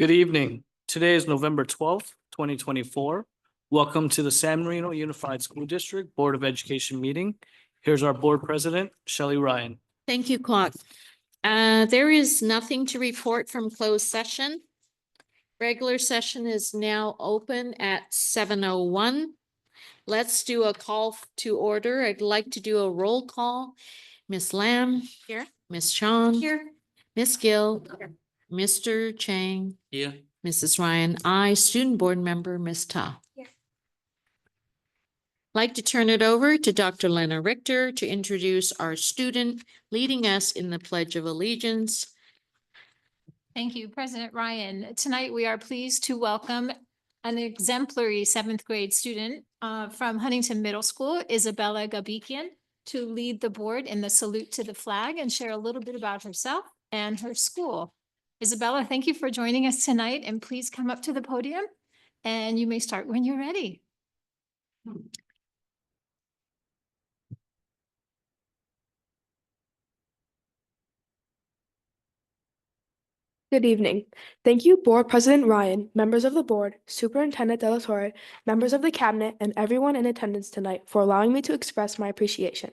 Good evening. Today is November 12th, 2024. Welcome to the San Marino Unified School District Board of Education meeting. Here's our board president, Shelley Ryan. Thank you, Claude. There is nothing to report from closed session. Regular session is now open at 7:01. Let's do a call to order. I'd like to do a roll call. Ms. Lamb. Here. Ms. Chong. Here. Ms. Gill. Here. Mr. Chang. Here. Mrs. Ryan. I, student board member, Ms. Ta. Here. Like to turn it over to Dr. Lena Richter to introduce our student leading us in the Pledge of Allegiance. Thank you, President Ryan. Tonight, we are pleased to welcome an exemplary seventh grade student from Huntington Middle School, Isabella Gabikian, to lead the board in the salute to the flag and share a little bit about herself and her school. Isabella, thank you for joining us tonight, and please come up to the podium and you may start when you're ready. Good evening. Thank you, Board President Ryan, members of the board, Superintendent De La Torre, members of the cabinet, and everyone in attendance tonight for allowing me to express my appreciation.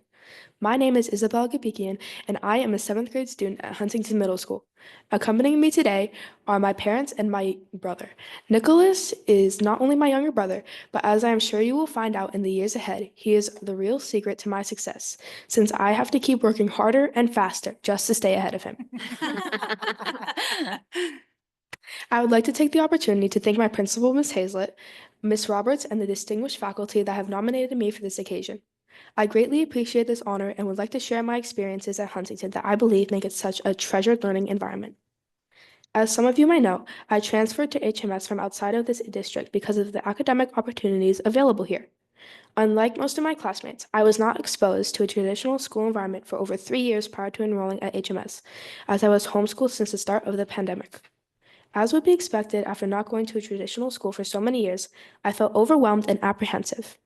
My name is Isabel Gabikian, and I am a seventh grade student at Huntington Middle School. Accompanying me today are my parents and my brother. Nicholas is not only my younger brother, but as I am sure you will find out in the years ahead, he is the real secret to my success, since I have to keep working harder and faster just to stay ahead of him. I would like to take the opportunity to thank my principal, Ms. Hazlett, Ms. Roberts, and the distinguished faculty that have nominated me for this occasion. I greatly appreciate this honor and would like to share my experiences at Huntington that I believe make it such a treasured learning environment. As some of you might know, I transferred to HMS from outside of this district because of the academic opportunities available here. Unlike most of my classmates, I was not exposed to a traditional school environment for over 3 years prior to enrolling at HMS, as I was homeschooled since the start of the pandemic. As would be expected after not going to a traditional school for so many years, I felt overwhelmed and apprehensive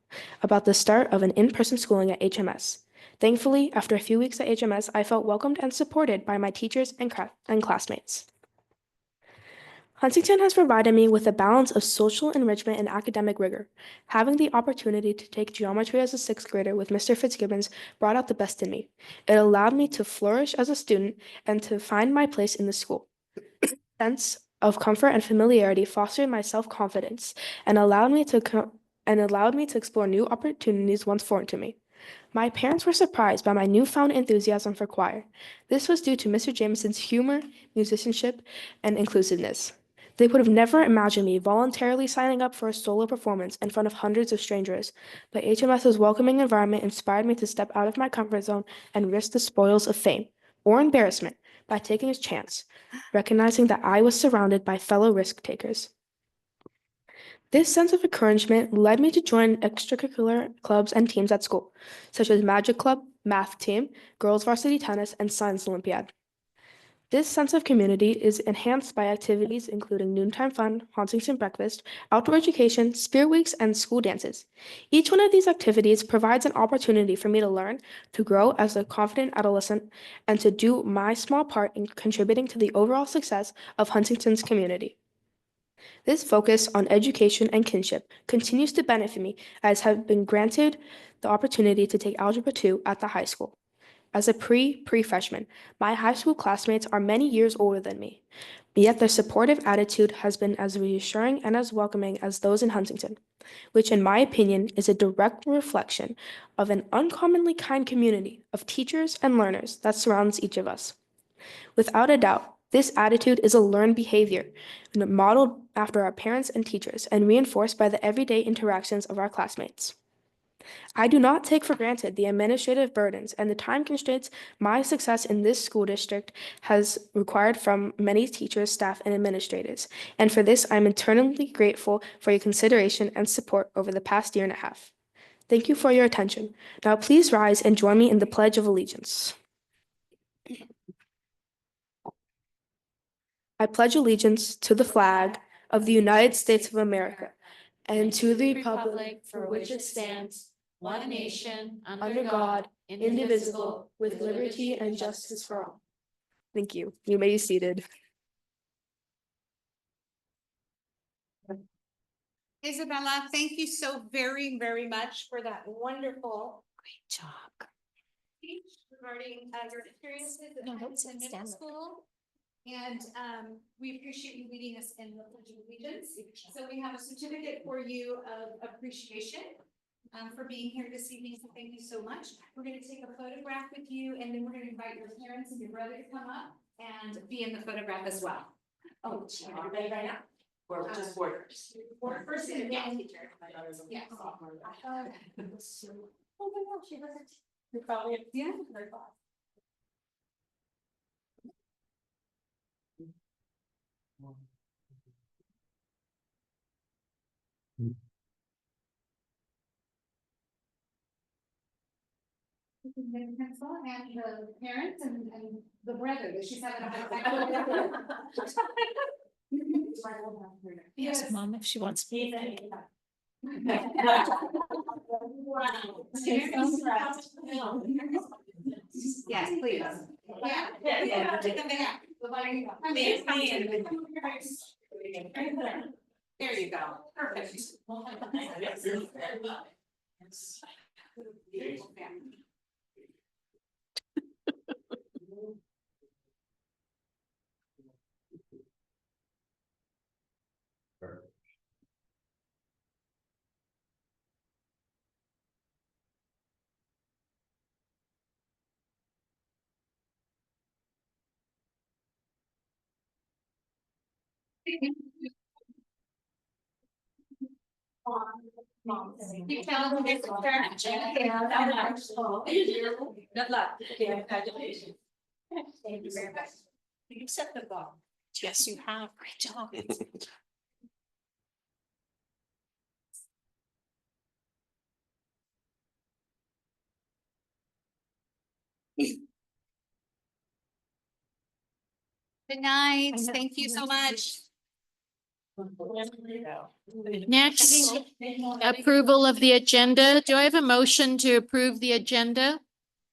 about the start of an in-person schooling at HMS. Thankfully, after a few weeks at HMS, I felt welcomed and supported by my teachers and classmates. Huntington has provided me with a balance of social enrichment and academic rigor. Having the opportunity to take geometry as a sixth grader with Mr. Fitzgibbons brought out the best in me. It allowed me to flourish as a student and to find my place in the school. Sense of comfort and familiarity fostered my self-confidence and allowed me to explore new opportunities once foreign to me. My parents were surprised by my newfound enthusiasm for choir. This was due to Mr. Jameson's humor, musicianship, and inclusiveness. They would have never imagined me voluntarily signing up for a solo performance in front of hundreds of strangers, but HMS's welcoming environment inspired me to step out of my comfort zone and risk the spoils of fame or embarrassment by taking a chance, recognizing that I was surrounded by fellow risk takers. This sense of encouragement led me to join extracurricular clubs and teams at school, such as Magic Club, Math Team, Girls Varsity Tennis, and Science Olympiad. This sense of community is enhanced by activities including Noontime Fun, Huntington Breakfast, Outdoor Education, Spirit Weeks, and school dances. Each one of these activities provides an opportunity for me to learn, to grow as a confident adolescent, and to do my small part in contributing to the overall success of Huntington's community. This focus on education and kinship continues to benefit me as I have been granted the opportunity to take Algebra 2 at the high school. As a pre-freshman, my high school classmates are many years older than me, yet their supportive attitude has been as reassuring and as welcoming as those in Huntington, which in my opinion is a direct reflection of an uncommonly kind community of teachers and learners that surrounds each of us. Without a doubt, this attitude is a learned behavior modeled after our parents and teachers and reinforced by the everyday interactions of our classmates. I do not take for granted the administrative burdens and the time constraints my success in this school district has required from many teachers, staff, and administrators, and for this I am eternally grateful for your consideration and support over the past year and a half. Thank you for your attention. Now please rise and join me in the Pledge of Allegiance. I pledge allegiance to the flag of the United States of America and to the republic for which it stands, one nation, under God, indivisible, with liberty and justice for all. Thank you. You may be seated. Isabella, thank you so very, very much for that wonderful Great job. speech regarding your experiences at No, don't Huntington Middle stand up. School. And we appreciate you leading us in the Pledge of Allegiance. So we have a certificate for you of appreciation for being here this evening. So thank you so much. We're going to take a photograph with you, and then we're going to invite your parents and your brother to come up and be in the photograph as well. Oh, everybody right now? Or just boarders. First, yeah. Yes. Oh my gosh, she doesn't. You probably. Yeah. The principal and the parents and the brother that she's having a. Yes, Mom, if she wants. Yes, please. Yeah. Yeah. Take them back. There you go. Perfect. You tell them it's a parent. Good luck. Congratulations. Thank you very much. You set the bar. Yes, you have. Great job. Good night. Thank you so much. Next, approval of the agenda. Do I have a motion to approve the agenda?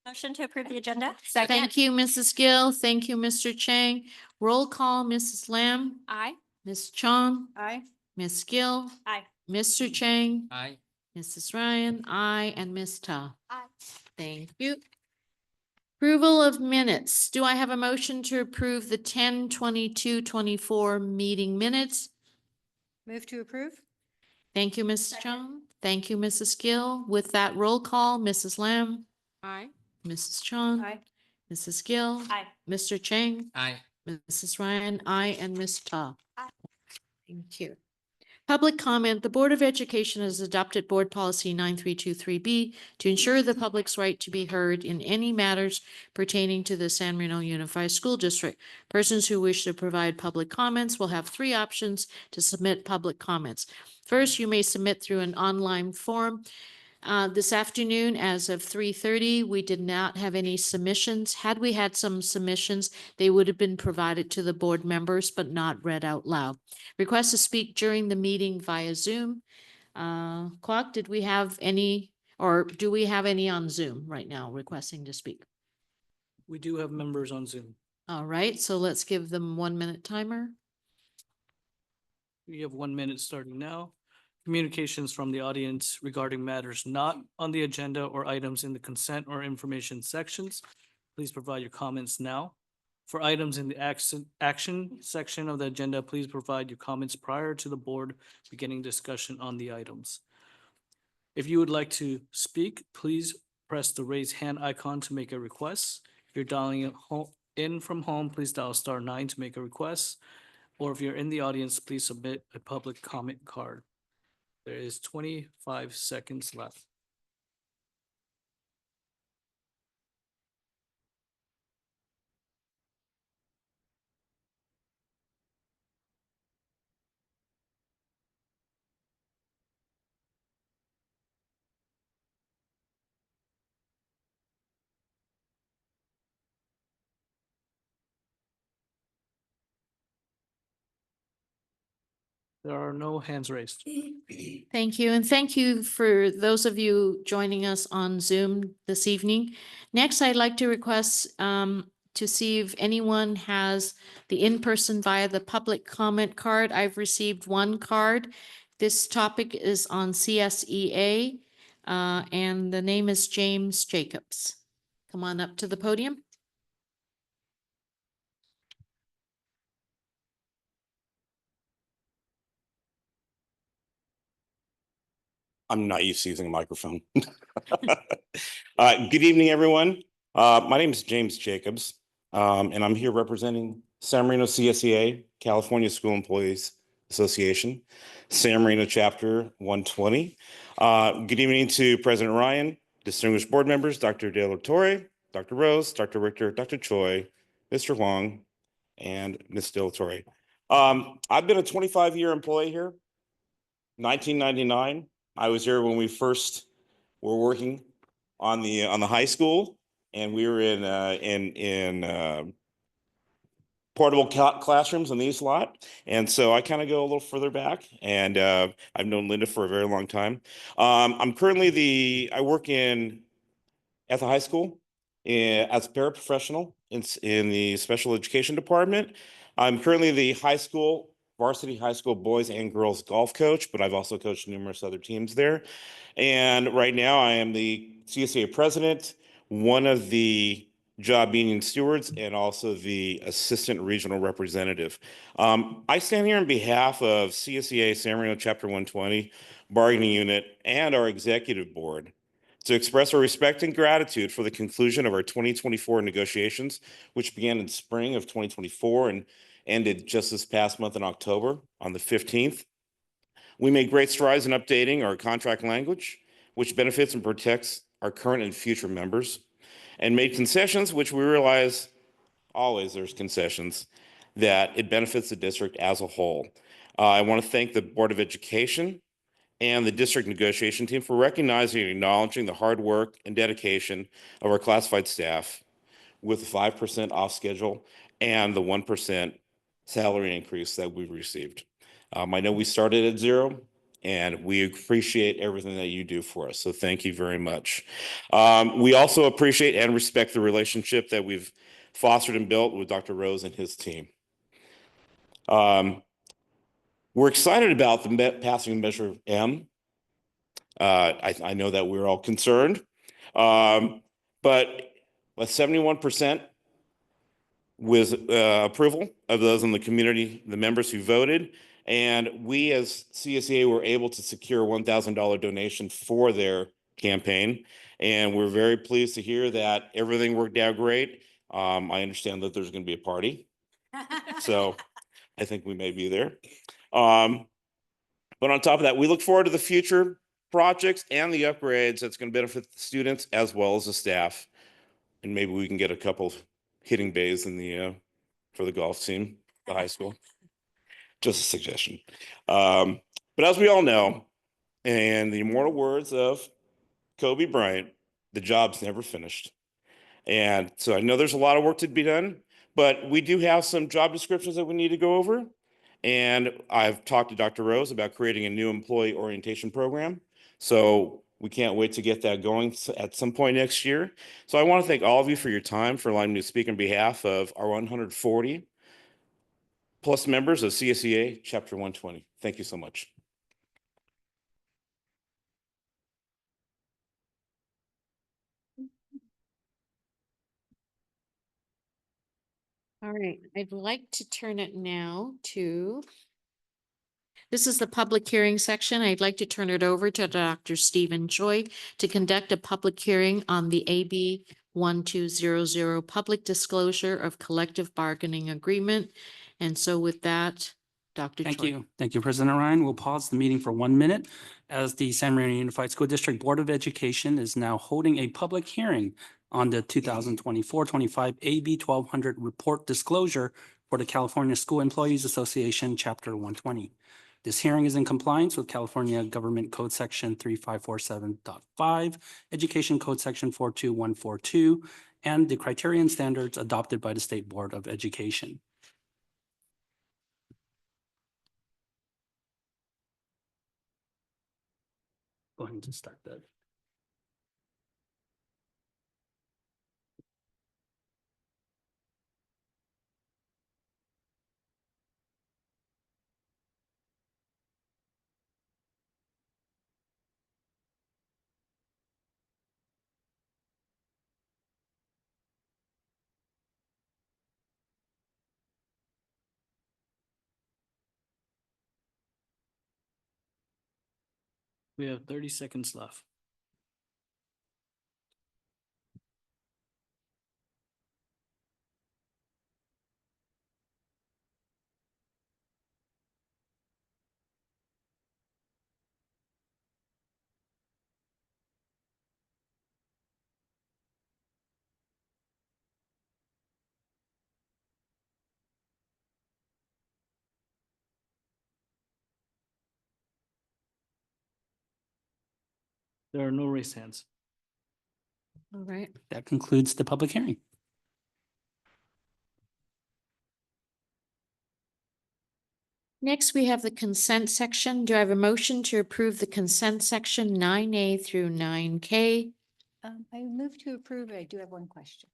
Motion to approve the agenda? Thank you, Mrs. Gill. Thank you, Mr. Chang. Roll call, Mrs. Lamb, Aye. Ms. Chong, Aye. Ms. Gill, Aye. Mr. Chang, Aye. Mrs. Ryan, aye, and Ms. Ta. Aye. Thank you. Approval of minutes. Do I have a motion to approve the 10/22/24 meeting minutes? Move to approve? Thank you, Mrs. Chong. Thank you, Mrs. Gill. With that roll call, Mrs. Lamb, Aye. Mrs. Chong, Aye. Mrs. Gill, Aye. Mr. Chang, Aye. Mrs. Ryan, aye, and Ms. Ta. Aye. Thank you. Public comment. The Board of Education has adopted Board Policy 9323B to ensure the public's right to be heard in any matters pertaining to the San Marino Unified School District. Persons who wish to provide public comments will have three options to submit public comments. First, you may submit through an online form. This afternoon, as of 3:30, we did not have any submissions. Had we had some submissions, they would have been provided to the board members, but not read out loud. Request to speak during the meeting via Zoom. Quoc, did we have any, or do we have any on Zoom right now requesting to speak? We do have members on Zoom. All right, so let's give them 1 minute timer. We have 1 minute starting now. Communications from the audience regarding matters not on the agenda or items in the consent or information sections. Please provide your comments now. For items in the action section of the agenda, please provide your comments prior to the board beginning discussion on the items. If you would like to speak, please press the raise hand icon to make a request. If you're dialing in from home, please dial *9 to make a request. Or if you're in the audience, please submit a public comment card. There is 25 seconds left. There are no hands raised. Thank you, and thank you for those of you joining us on Zoom this evening. Next, I'd like to request to see if anyone has the in-person via the public comment card. I've received one card. This topic is on CSEA, and the name is James Jacobs. Come on up to the podium. I'm not used to using a microphone. Good evening, everyone. My name is James Jacobs, and I'm here representing San Marino CSEA, California School Employees Association, San Marino Chapter 120. Good evening to President Ryan, distinguished board members, Dr. De La Torre, Dr. Rose, Dr. Richter, Dr. Choi, Mr. Huang, and Ms. De La Torre. I've been a 25-year employee here. 1999. I was here when we first were working on the high school, and we were in portable classrooms in the East Lot. And so I kind of go a little further back, and I've known Linda for a very long time. I'm currently I work at the high school as a paraprofessional in the special education department. I'm currently the varsity high school boys and girls golf coach, but I've also coached numerous other teams there. And right now I am the CSA president, one of the job union stewards, and also the assistant regional representative. I stand here on behalf of CSEA San Marino Chapter 120 bargaining unit and our executive board to express our respect and gratitude for the conclusion of our 2024 negotiations, which began in spring of 2024 and ended just this past month in October on the 15th. We made great strides in updating our contract language, which benefits and protects our current and future members, and made concessions, which we realize always there's concessions, that it benefits the district as a whole. I want to thank the Board of Education and the district negotiation team for recognizing and acknowledging the hard work and dedication of our classified staff with the 5% off schedule and the 1% salary increase that we've received. I know we started at zero, and we appreciate everything that you do for us. So thank you very much. We also appreciate and respect the relationship that we've fostered and built with Dr. Rose and his team. We're excited about the passing of Measure M. I know that we're all concerned, but with 71% with approval of those in the community, the members who voted, and we as CSEA were able to secure a $1,000 donation for their campaign, and we're very pleased to hear that everything worked out great. I understand that there's going to be a party, so I think we may be there. But on top of that, we look forward to the future projects and the upgrades that's going to benefit the students as well as the staff. And maybe we can get a couple of hitting bays for the golf team, the high school. Just a suggestion. But as we all know, in the immortal words of Kobe Bryant, the job's never finished. And so I know there's a lot of work to be done, but we do have some job descriptions that we need to go over. And I've talked to Dr. Rose about creating a new employee orientation program. So we can't wait to get that going at some point next year. So I want to thank all of you for your time, for allowing me to speak on behalf of our 140 plus members of CSEA Chapter 120. Thank you so much. All right, I'd like to turn it now to, this is the public hearing section. I'd like to turn it over to Dr. Stephen Choi to conduct a public hearing on the AB 1200 public disclosure of collective bargaining agreement. And so with that, Dr. Choi. Thank you. Thank you, President Ryan. We'll pause the meeting for 1 minute as the San Marino Unified School District Board of Education is now holding a public hearing on the 2024-25 AB 1200 report disclosure for the California School Employees Association, Chapter 120. This hearing is in compliance with California Government Code Section 3547.5, Education Code Section 42142, and the criterion standards adopted by the State Board of Education. Go ahead and just start that. We have 30 seconds left. There are no raised hands. All right. That concludes the public hearing. Next, we have the consent section. Do I have a motion to approve the consent section 9A through 9K? I move to approve, but I do have one question.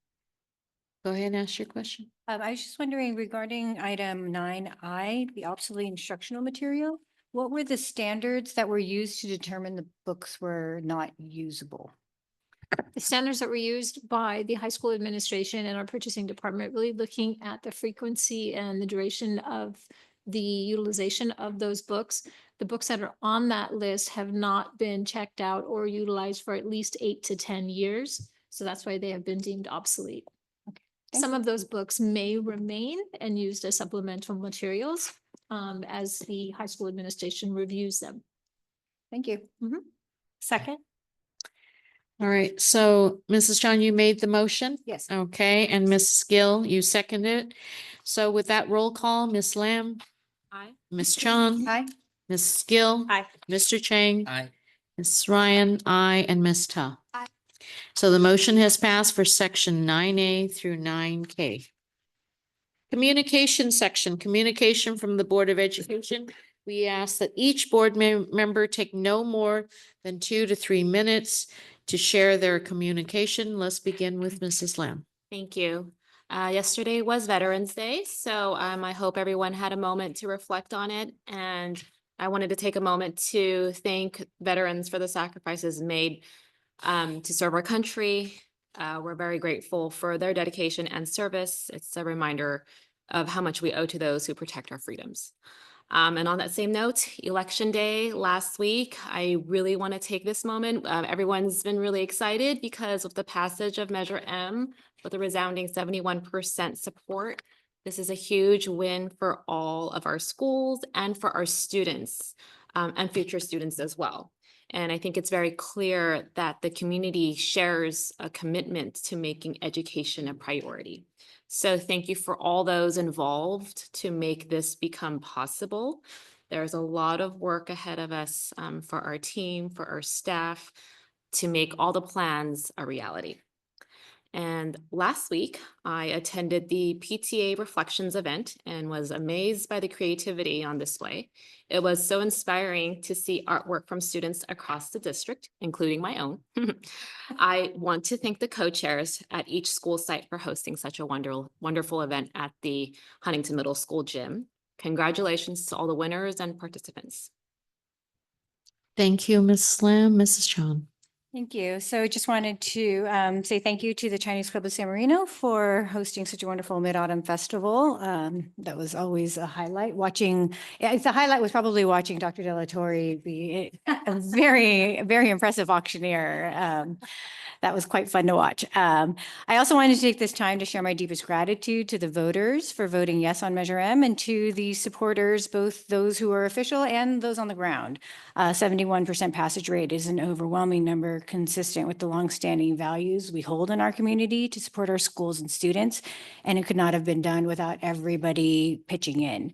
Go ahead and ask your question. I was just wondering regarding item 9I, the obsolete instructional material, what were the standards that were used to determine the books were not usable? The standards that were used by the high school administration and our purchasing department, really looking at the frequency and the duration of the utilization of those books. The books that are on that list have not been checked out or utilized for at least 8 to 10 years. So that's why they have been deemed obsolete. Thank Some of those books may remain and used as supplemental materials as the high school administration reviews them. Thank you. Second? All right, so Mrs. John, you made the motion? Yes. Okay, and Mrs. Gill, you seconded it. So with that roll call, Ms. Lamb? Aye. Ms. Chong? Hi. Mrs. Gill? Aye. Mr. Chang? Aye. Ms. Ryan, aye, and Ms. Ta. Aye. So the motion has passed for section 9A through 9K. Communication section, communication from the Board of Education. We ask that each board member take no more than 2 to 3 minutes to share their communication. Let's begin with Mrs. Lamb. Thank you. Yesterday was Veterans Day, so I hope everyone had a moment to reflect on it. And I wanted to take a moment to thank veterans for the sacrifices made to serve our country. We're very grateful for their dedication and service. It's a reminder of how much we owe to those who protect our freedoms. And on that same note, Election Day last week, I really want to take this moment. Everyone's been really excited because of the passage of Measure M with a resounding 71% support. This is a huge win for all of our schools and for our students and future students as well. And I think it's very clear that the community shares a commitment to making education a priority. So thank you for all those involved to make this become possible. There's a lot of work ahead of us for our team, for our staff, to make all the plans a reality. And last week, I attended the PTA Reflections event and was amazed by the creativity on display. It was so inspiring to see artwork from students across the district, including my own. I want to thank the co-chairs at each school site for hosting such a wonderful event at the Huntington Middle School gym. Congratulations to all the winners and participants. Thank you, Ms. Lamb. Mrs. Chong. Thank you. So I just wanted to say thank you to the Chinese Club of San Marino for hosting such a wonderful Mid-Autumn Festival. That was always a highlight. The highlight was probably watching Dr. De La Torre be a very, very impressive auctioneer. That was quite fun to watch. I also wanted to take this time to share my deepest gratitude to the voters for voting yes on Measure M and to the supporters, both those who are official and those on the ground. 71% passage rate is an overwhelming number consistent with the longstanding values we hold in our community to support our schools and students, and it could not have been done without everybody pitching in.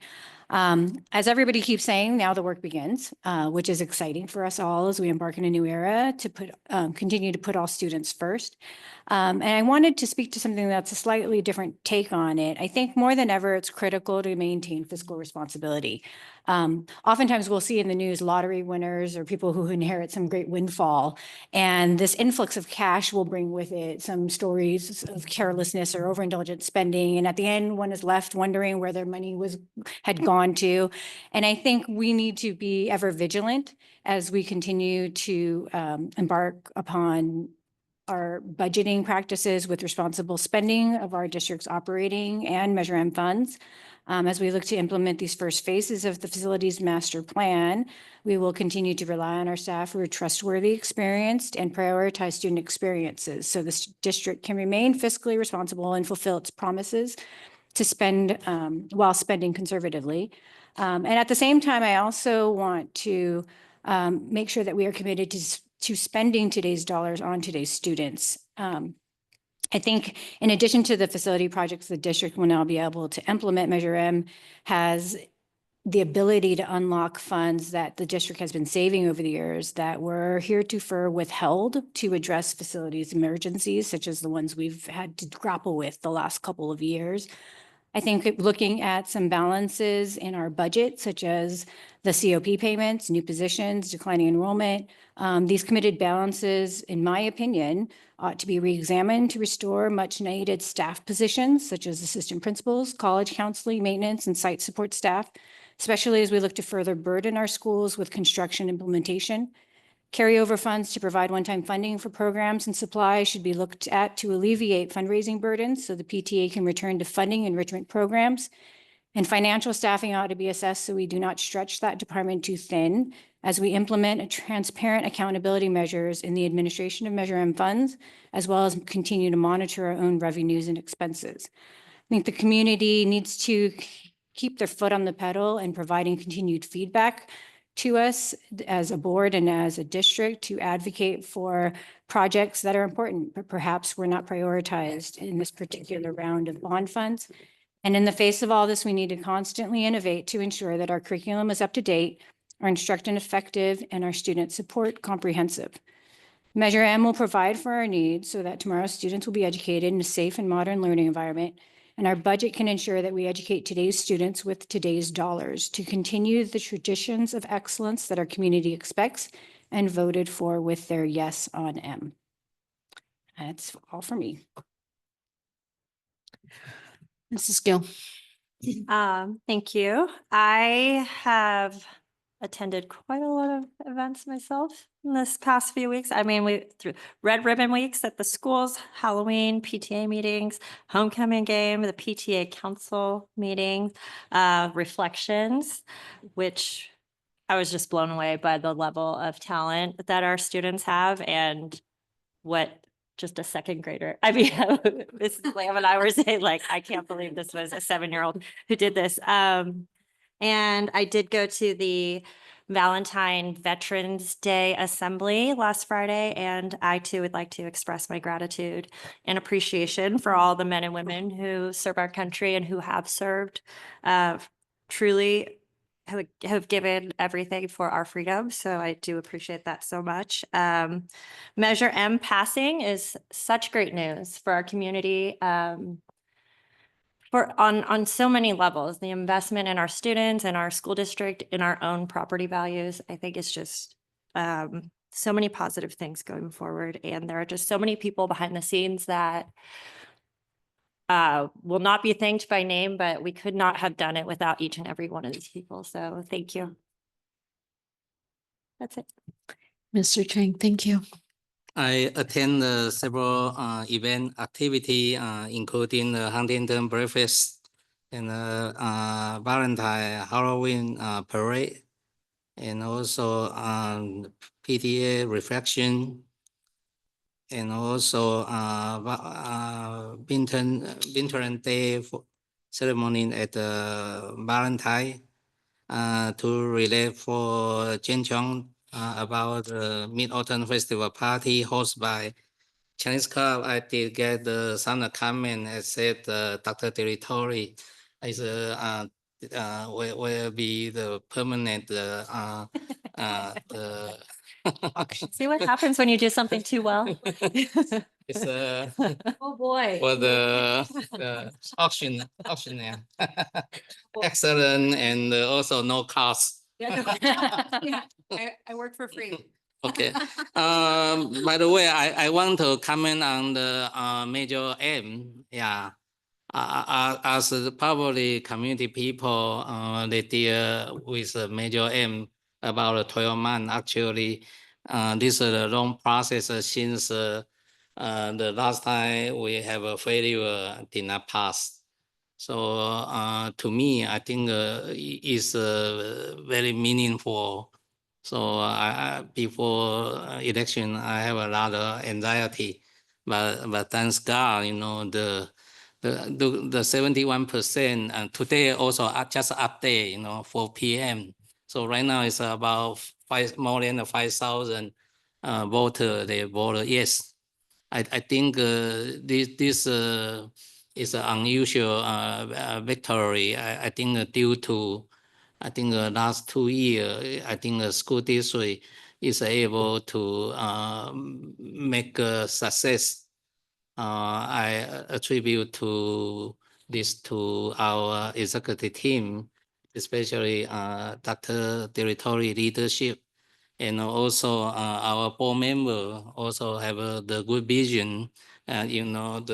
As everybody keeps saying, now the work begins, which is exciting for us all as we embark in a new era to continue to put all students first. And I wanted to speak to something that's a slightly different take on it. I think more than ever, it's critical to maintain fiscal responsibility. Oftentimes we'll see in the news lottery winners or people who inherit some great windfall, and this influx of cash will bring with it some stories of carelessness or overindulgent spending. And at the end, one is left wondering where their money had gone to. And I think we need to be ever vigilant as we continue to embark upon our budgeting practices with responsible spending of our district's operating and Measure M funds. As we look to implement these first phases of the facilities master plan, we will continue to rely on our staff who are trustworthy, experienced, and prioritize student experiences so this district can remain fiscally responsible and fulfill its promises to spend while spending conservatively. And at the same time, I also want to make sure that we are committed to spending today's dollars on today's students. I think in addition to the facility projects, the district will now be able to implement Measure M has the ability to unlock funds that the district has been saving over the years that were heretofore withheld to address facilities emergencies, such as the ones we've had to grapple with the last couple of years. I think looking at some balances in our budget, such as the COP payments, new positions, declining enrollment, these committed balances, in my opinion, ought to be reexamined to restore much needed staff positions, such as assistant principals, college counseling, maintenance, and site support staff, especially as we look to further burden our schools with construction implementation. Carryover funds to provide one-time funding for programs and supplies should be looked at to alleviate fundraising burdens so the PTA can return to funding enrichment programs. And financial staffing ought to be assessed so we do not stretch that department too thin as we implement transparent accountability measures in the administration of Measure M funds, as well as continue to monitor our own revenues and expenses. I think the community needs to keep their foot on the pedal and providing continued feedback to us as a board and as a district to advocate for projects that are important, but perhaps were not prioritized in this particular round of bond funds. And in the face of all this, we need to constantly innovate to ensure that our curriculum is up to date, our instruction effective, and our student support comprehensive. Measure M will provide for our needs so that tomorrow's students will be educated in a safe and modern learning environment. And our budget can ensure that we educate today's students with today's dollars to continue the traditions of excellence that our community expects and voted for with their yes on M. That's all for me. Mrs. Gill. Thank you. I have attended quite a lot of events myself in this past few weeks. I mean, we through Red Ribbon Weeks at the schools, Halloween, PTA meetings, homecoming game, the PTA council meeting, reflections, which I was just blown away by the level of talent that our students have and what just a second grader. I mean, Mrs. Lamb and I were saying, like, I can't believe this was a 7-year-old who did this. And I did go to the Valentine Veterans Day Assembly last Friday, and I too would like to express my gratitude and appreciation for all the men and women who serve our country and who have served, truly have given everything for our freedom. So I do appreciate that so much. Measure M passing is such great news for our community. On so many levels, the investment in our students and our school district, in our own property values, I think it's just so many positive things going forward. And there are just so many people behind the scenes that will not be thanked by name, but we could not have done it without each and every one of these people. So thank you. That's it. Mr. Chang, thank you. I attend several event activity, including the Huntington Breakfast and Valentine Halloween parade, and also PTA reflection, and also Veteran Day ceremony at Valentine to relate for Jen Chong about the Mid-Autumn Festival party hosted by Chinese Club. I did get some comment. I said Dr. Territory is will be the permanent See what happens when you do something too well. it's Oh, boy. for the auctioneer. Excellent, and also no cost. I work for free. Okay. By the way, I want to comment on the Major M. Yeah. As probably community people, they deal with Major M about 12 months. Actually, this is a long process since The last time we have a failure did not pass. So to me, I think is very meaningful. So before election, I have a lot of anxiety, but thanks God, you know, the 71%, and today also just update, you know, 4 p.m. So right now it's about more than 5,000 voter, they voted yes. I think this is an unusual victory. I think due to last 2 years, I think the school district is able to make a success. I attribute to this to our executive team, especially Dr. Territory leadership. And also our board member also have the good vision, and you know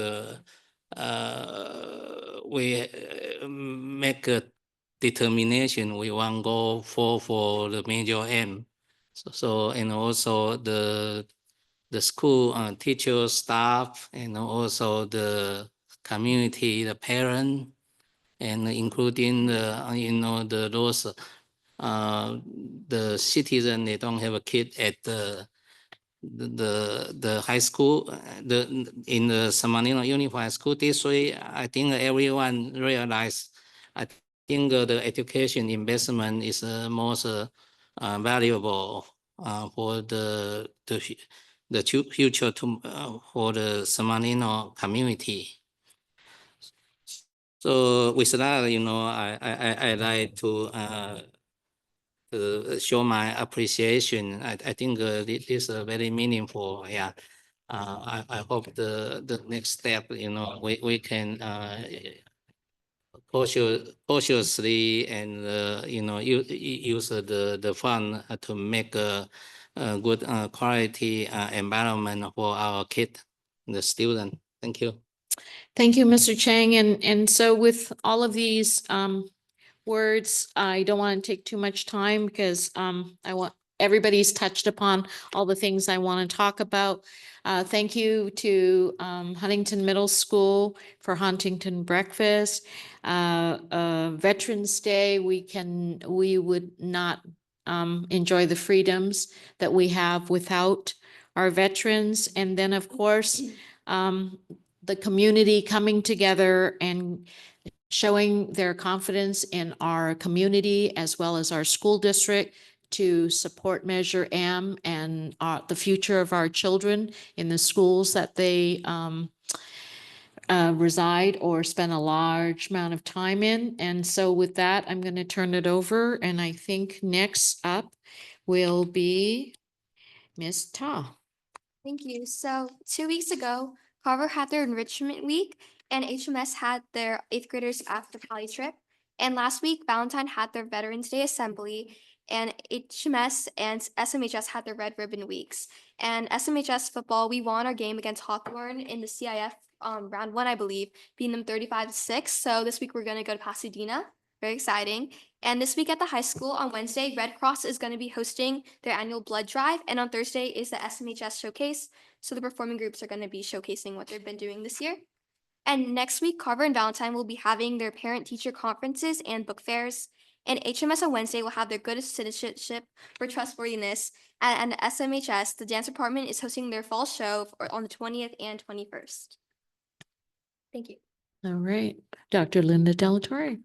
we make a determination we want go for the major aim. So and also the school teachers, staff, and also the community, the parent, and including the you know those the citizen, they don't have a kid at the high school, in the San Marino Unified School District. I think everyone realize, I think the education investment is most valuable for the future to for the San Marino community. So with that, you know, I like to show my appreciation. I think this is very meaningful. Yeah. I hope the next step, you know, we can cautiously and you know use the fund to make a good quality environment for our kid, the student. Thank you. Thank you, Mr. Chang. And so with all of these words, I don't want to take too much time because everybody's touched upon all the things I want to talk about. Thank you to Huntington Middle School for Huntington Breakfast. Veterans Day, we would not enjoy the freedoms that we have without our veterans. And then, of course, the community coming together and showing their confidence in our community as well as our school district to support Measure M and the future of our children in the schools that they reside or spend a large amount of time in. And so with that, I'm going to turn it over. And I think next up will be Ms. Ta. Thank you. So 2 weeks ago, Carver had their enrichment week and HMS had their 8th graders after Cali trip. And last week, Valentine had their Veterans Day assembly and HMS and SMHS had their Red Ribbon weeks. And SMHS football, we won our game against Hawthorne in the CIF round 1, I believe, beating them 35-6. So this week we're going to go to Pasadena. Very exciting. And this week at the high school on Wednesday, Red Cross is going to be hosting their annual blood drive. And on Thursday is the SMHS showcase. So the performing groups are going to be showcasing what they've been doing this year. And next week, Carver and Valentine will be having their parent-teacher conferences and book fairs. And HMS on Wednesday will have their good citizenship for trustworthiness. And SMHS, the dance department, is hosting their fall show on the 20th and 21st. Thank you. All right, Dr. Linda Delatorre.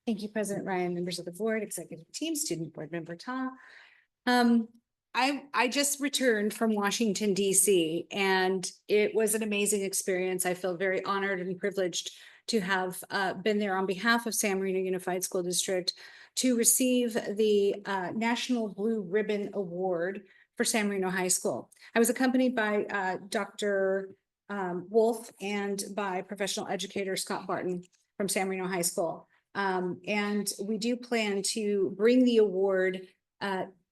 Thank you, President Ryan, members of the board, executive team, student board member Ta. I just returned from Washington, DC, and it was an amazing experience. I feel very honored and privileged to have been there on behalf of San Marino Unified School District to receive the National Blue Ribbon Award for San Marino High School. I was accompanied by Dr. Wolf and by professional educator Scott Barton from San Marino High School. And we do plan to bring the award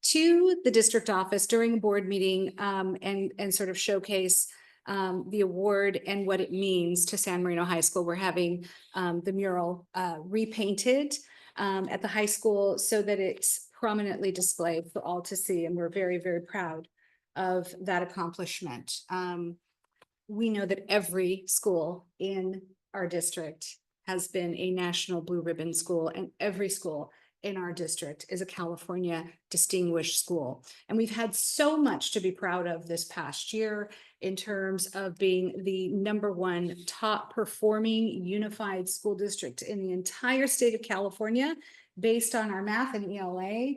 to the district office during a board meeting and sort of showcase the award and what it means to San Marino High School. We're having the mural repainted at the high school so that it's prominently displayed for all to see. And we're very, very proud of that accomplishment. we know that every school in our district has been a national blue ribbon school, and every school in our district is a California distinguished school. And we've had so much to be proud of this past year in terms of being the #1 top performing unified school district in the entire state of California based on our math and ELA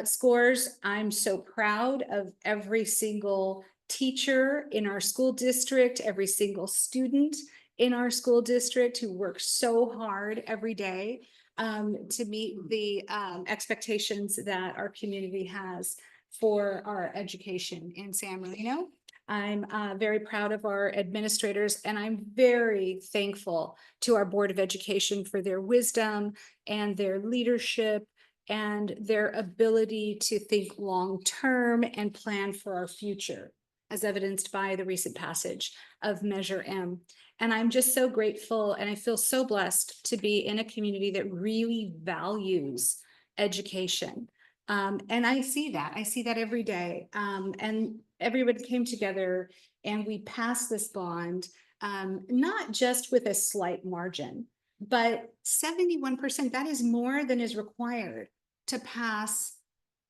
scores. I'm so proud of every single teacher in our school district, every single student in our school district who works so hard every day to meet the expectations that our community has for our education in San Marino. I'm very proud of our administrators, and I'm very thankful to our Board of Education for their wisdom and their leadership and their ability to think long-term and plan for our future, as evidenced by the recent passage of Measure M. And I'm just so grateful, and I feel so blessed to be in a community that really values education. And I see that every day. And everyone came together and we passed this bond, not just with a slight margin, but 71%, that is more than is required to pass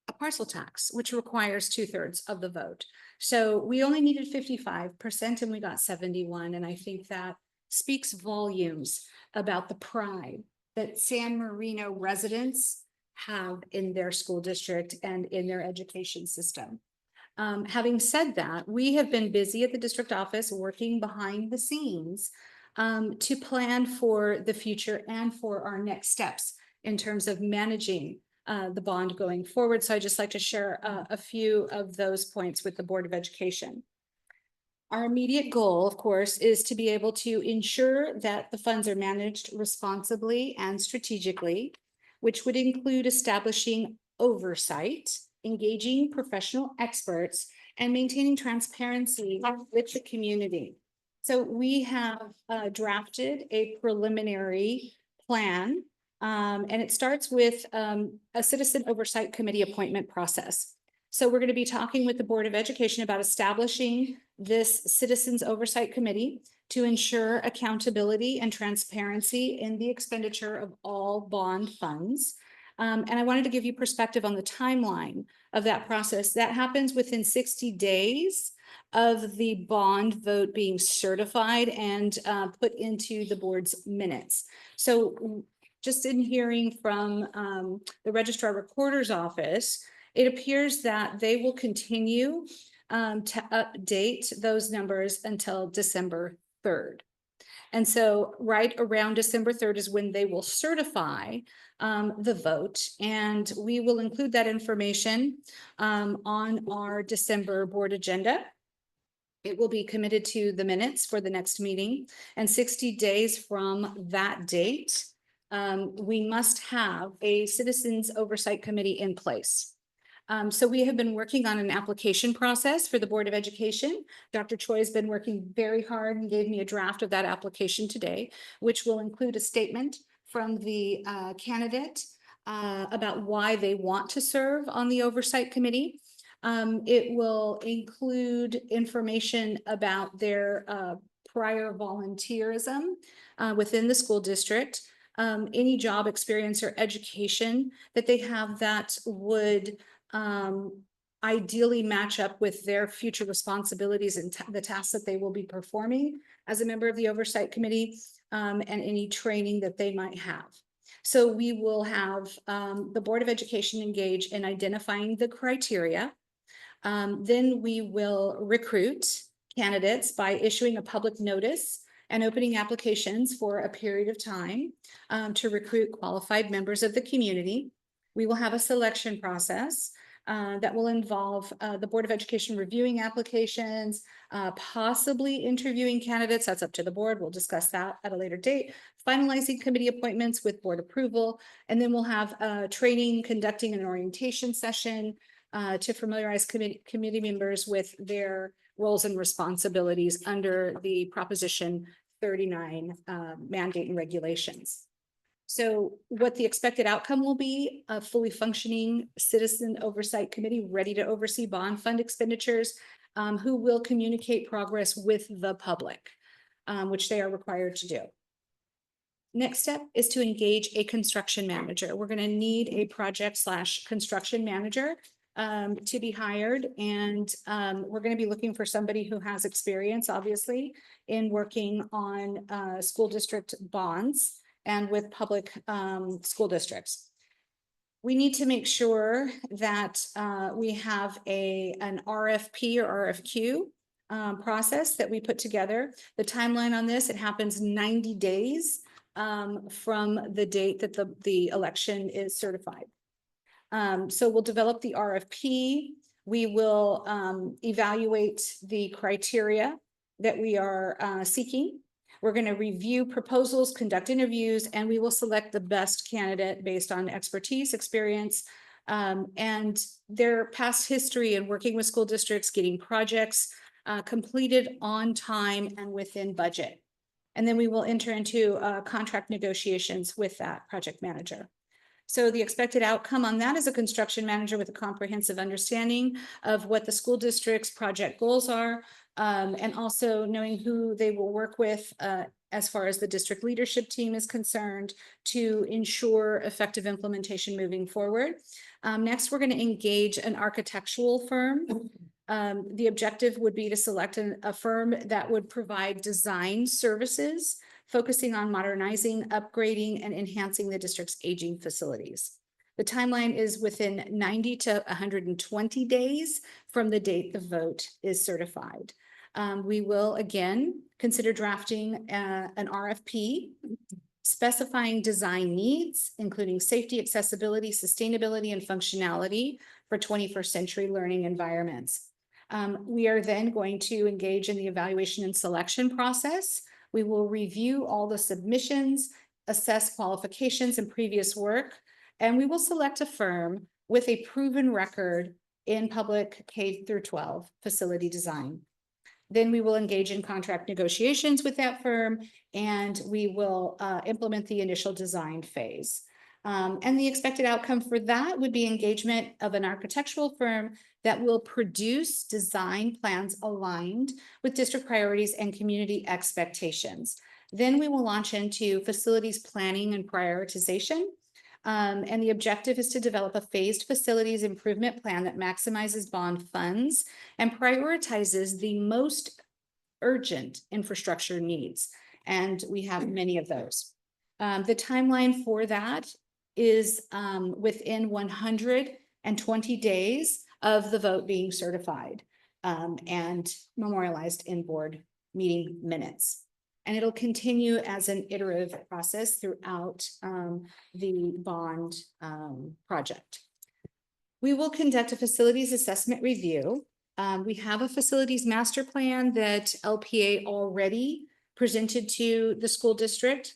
a parcel tax, which requires 2/3 of the vote. So we only needed 55% and we got 71. And I think that speaks volumes about the pride that San Marino residents have in their school district and in their education system. Having said that, we have been busy at the district office working behind the scenes to plan for the future and for our next steps in terms of managing the bond going forward. So I'd just like to share a few of those points with the Board of Education. Our immediate goal, of course, is to be able to ensure that the funds are managed responsibly and strategically, which would include establishing oversight, engaging professional experts, and maintaining transparency with the community. So we have drafted a preliminary plan, and it starts with a citizen oversight committee appointment process. So we're going to be talking with the Board of Education about establishing this Citizens Oversight Committee to ensure accountability and transparency in the expenditure of all bond funds. And I wanted to give you perspective on the timeline of that process. That happens within 60 days of the bond vote being certified and put into the board's minutes. So just in hearing from the Registrar Recorder's Office, it appears that they will continue to update those numbers until December 3rd. And so right around December 3rd is when they will certify the vote, and we will include that information on our December board agenda. It will be committed to the minutes for the next meeting, and 60 days from that date, we must have a Citizens Oversight Committee in place. So we have been working on an application process for the Board of Education. Dr. Choi has been working very hard and gave me a draft of that application today, which will include a statement from the candidate about why they want to serve on the Oversight Committee. It will include information about their prior volunteerism within the school district, any job experience or education that they have that would ideally match up with their future responsibilities and the tasks that they will be performing as a member of the Oversight Committee, and any training that they might have. So we will have the Board of Education engage in identifying the criteria. Then we will recruit candidates by issuing a public notice and opening applications for a period of time to recruit qualified members of the community. We will have a selection process that will involve the Board of Education reviewing applications, possibly interviewing candidates. That's up to the board. We'll discuss that at a later date. Finalizing committee appointments with board approval. And then we'll have training, conducting an orientation session to familiarize committee members with their roles and responsibilities under the Proposition 39 mandate and regulations. So what the expected outcome will be: a fully functioning Citizen Oversight Committee ready to oversee bond fund expenditures who will communicate progress with the public, which they are required to do. Next step is to engage a construction manager. We're going to need a project/construction manager to be hired. And we're going to be looking for somebody who has experience, obviously, in working on school district bonds and with public school districts. We need to make sure that we have an RFP or RFQ process that we put together. The timeline on this, it happens 90 days from the date that the election is certified. So we'll develop the RFP. We will evaluate the criteria that we are seeking. We're going to review proposals, conduct interviews, and we will select the best candidate based on expertise, experience, and their past history in working with school districts, getting projects completed on time and within budget. And then we will enter into contract negotiations with that project manager. So the expected outcome on that is a construction manager with a comprehensive understanding of what the school district's project goals are, and also knowing who they will work with as far as the district leadership team is concerned to ensure effective implementation moving forward. Next, we're going to engage an architectural firm. The objective would be to select a firm that would provide design services, focusing on modernizing, upgrading, and enhancing the district's aging facilities. The timeline is within 90 to 120 days from the date the vote is certified. We will again consider drafting an RFP specifying design needs, including safety, accessibility, sustainability, and functionality for 21st century learning environments. We are then going to engage in the evaluation and selection process. We will review all the submissions, assess qualifications and previous work, and we will select a firm with a proven record in public K through 12 facility design. Then we will engage in contract negotiations with that firm, and we will implement the initial design phase. And the expected outcome for that would be engagement of an architectural firm that will produce design plans aligned with district priorities and community expectations. Then we will launch into facilities planning and prioritization. And the objective is to develop a phased facilities improvement plan that maximizes bond funds and prioritizes the most urgent infrastructure needs. And we have many of those. The timeline for that is within 120 days of the vote being certified and memorialized in board meeting minutes. And it'll continue as an iterative process throughout the bond project. We will conduct a facilities assessment review. We have a facilities master plan that LPA already presented to the school district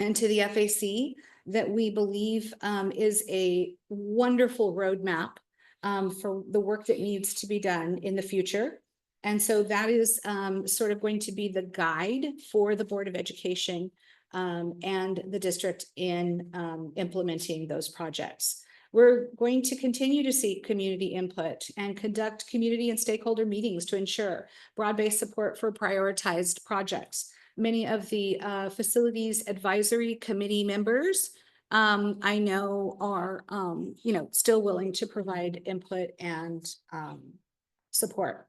and to the FAC that we believe is a wonderful roadmap for the work that needs to be done in the future. And so that is sort of going to be the guide for the Board of Education and the district in implementing those projects. We're going to continue to seek community input and conduct community and stakeholder meetings to ensure broad-based support for prioritized projects. Many of the facilities advisory committee members I know are still willing to provide input and support.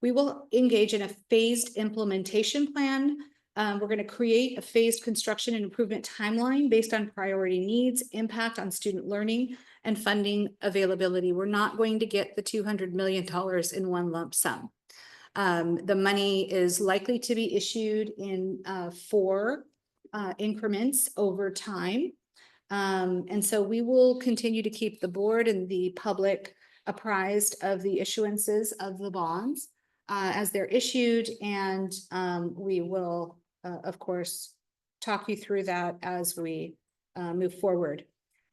We will engage in a phased implementation plan. We're going to create a phased construction and improvement timeline based on priority needs, impact on student learning, and funding availability. We're not going to get the $200 million in one lump sum. The money is likely to be issued in 4 increments over time. And so we will continue to keep the board and the public apprised of the issuances of the bonds as they're issued. And we will, of course, talk you through that as we move forward.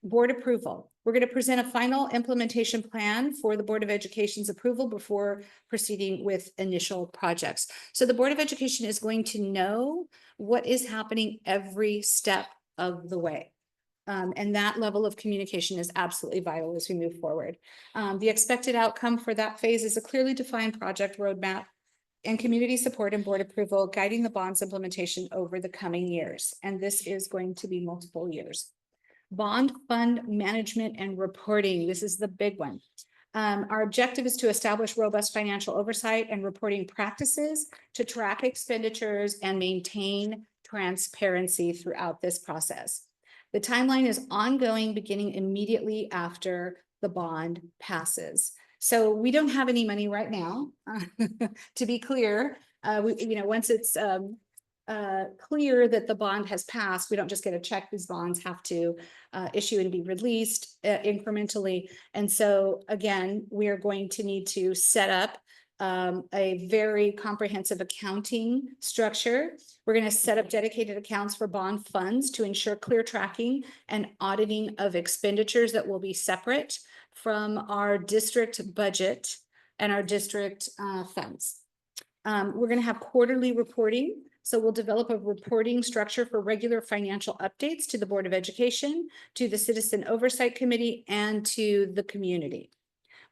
Board approval. We're going to present a final implementation plan for the Board of Education's approval before proceeding with initial projects. So the Board of Education is going to know what is happening every step of the way. And that level of communication is absolutely vital as we move forward. The expected outcome for that phase is a clearly defined project roadmap and community support and board approval guiding the bond's implementation over the coming years. And this is going to be multiple years. Bond fund management and reporting. This is the big one. Our objective is to establish robust financial oversight and reporting practices to track expenditures and maintain transparency throughout this process. The timeline is ongoing, beginning immediately after the bond passes. So we don't have any money right now, to be clear. Once it's clear that the bond has passed, we don't just get a check. These bonds have to issue and be released incrementally. And so again, we are going to need to set up a very comprehensive accounting structure. We're going to set up dedicated accounts for bond funds to ensure clear tracking and auditing of expenditures that will be separate from our district budget and our district funds. We're going to have quarterly reporting. So we'll develop a reporting structure for regular financial updates to the Board of Education, to the Citizen Oversight Committee, and to the community.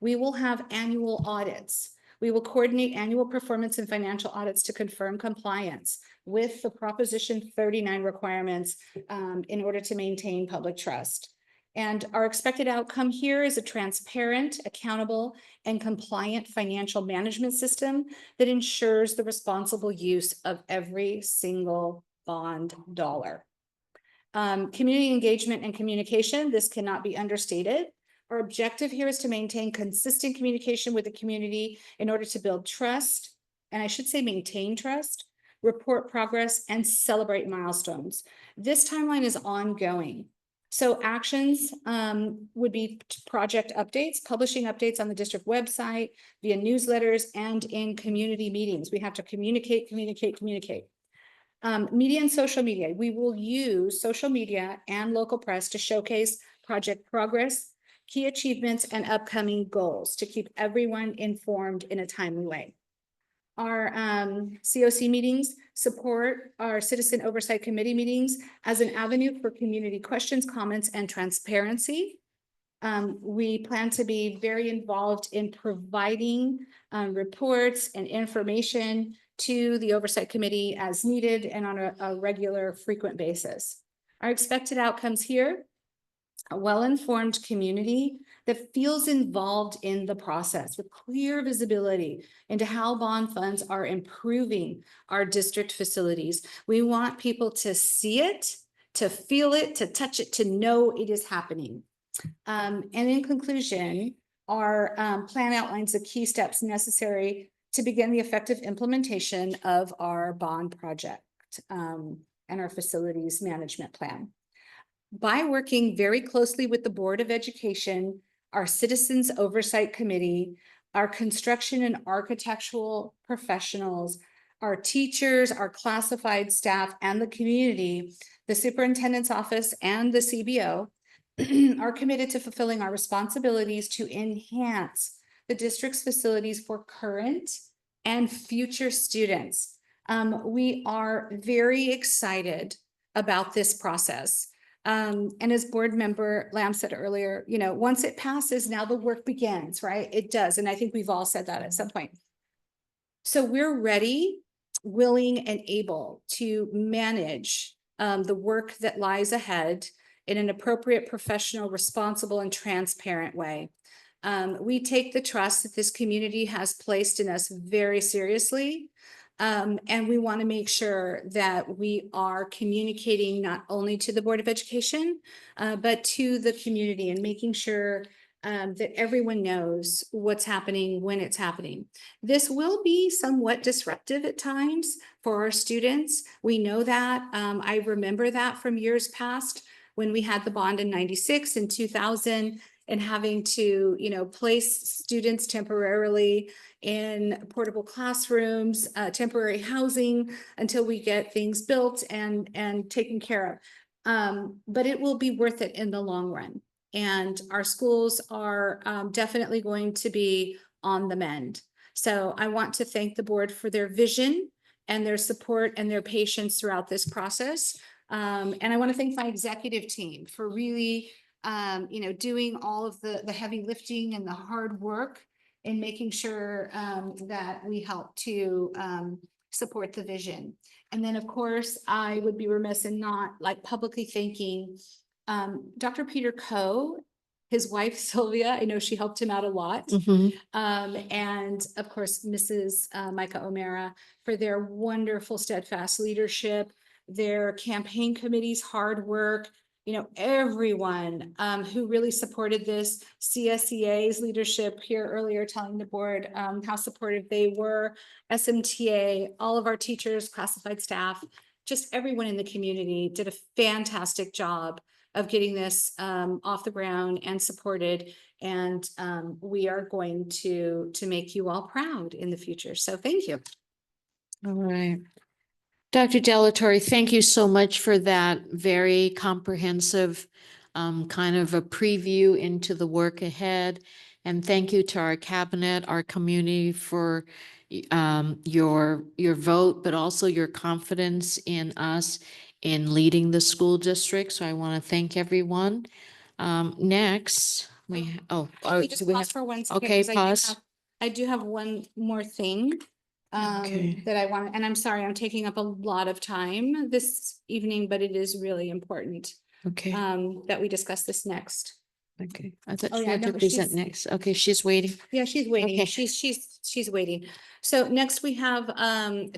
We will have annual audits. We will coordinate annual performance and financial audits to confirm compliance with the Proposition 39 requirements in order to maintain public trust. And our expected outcome here is a transparent, accountable, and compliant financial management system that ensures the responsible use of every single bond dollar. Community engagement and communication, this cannot be understated. Our objective here is to maintain consistent communication with the community in order to build trust, and I should say maintain trust, report progress, and celebrate milestones. This timeline is ongoing. So actions would be project updates, publishing updates on the district website, via newsletters, and in community meetings. We have to communicate. Media and social media. We will use social media and local press to showcase project progress, key achievements, and upcoming goals to keep everyone informed in a timely way. Our COC meetings support our Citizen Oversight Committee meetings as an avenue for community questions, comments, and transparency. We plan to be very involved in providing reports and information to the Oversight Committee as needed and on a regular, frequent basis. Our expected outcomes here: a well-informed community that feels involved in the process with clear visibility into how bond funds are improving our district facilities. We want people to see it, to feel it, to touch it, to know it is happening. And in conclusion, our plan outlines the key steps necessary to begin the effective implementation of our bond project and our facilities management plan. By working very closely with the Board of Education, our Citizens Oversight Committee, our construction and architectural professionals, our teachers, our classified staff, and the community, the superintendent's office, and the CBO are committed to fulfilling our responsibilities to enhance the district's facilities for current and future students. We are very excited about this process. And as board member Lamb said earlier, once it passes, now the work begins, right? It does. And I think we've all said that at some point. So we're ready, willing, and able to manage the work that lies ahead in an appropriate, professional, responsible, and transparent way. We take the trust that this community has placed in us very seriously. And we want to make sure that we are communicating not only to the Board of Education, but to the community, and making sure that everyone knows what's happening when it's happening. This will be somewhat disruptive at times for our students. We know that. I remember that from years past when we had the bond in 96 and 2000, and having to, place students temporarily in portable classrooms, temporary housing until we get things built and taken care of. But it will be worth it in the long run. And our schools are definitely going to be on the mend. So I want to thank the board for their vision and their support and their patience throughout this process. And I want to thank my executive team for really, doing all of the heavy lifting and the hard work in making sure that we help to support the vision. And then, of course, I would be remiss in not like publicly thanking Dr. Peter Coe, his wife Sylvia. I know she helped him out a lot. And of course, Mrs. Micah O'Mara for their wonderful steadfast leadership, their campaign committee's hard work, everyone who really supported this, CSEA's leadership here earlier telling the board how supportive they were, SMTA, all of our teachers, classified staff, just everyone in the community did a fantastic job of getting this off the ground and supported. And we are going to make you all proud in the future. So thank you. All right. Dr. Delatorre, thank you so much for that very comprehensive kind of a preview into the work ahead. And thank you to our cabinet, our community for your vote, but also your confidence in us in leading the school district. So I want to thank everyone. Next, we Just do we pause have- for 1 second. okay, 'Cause pause. I do have one more thing Okay. that I want, and I'm sorry, I'm taking up a lot of time this evening, but it is really important Okay, that we discuss this next. okay. I thought Oh, she yeah, had to no, present she's- next. Okay, she's waiting. Yeah, she's waiting. Okay. She's waiting. So next we have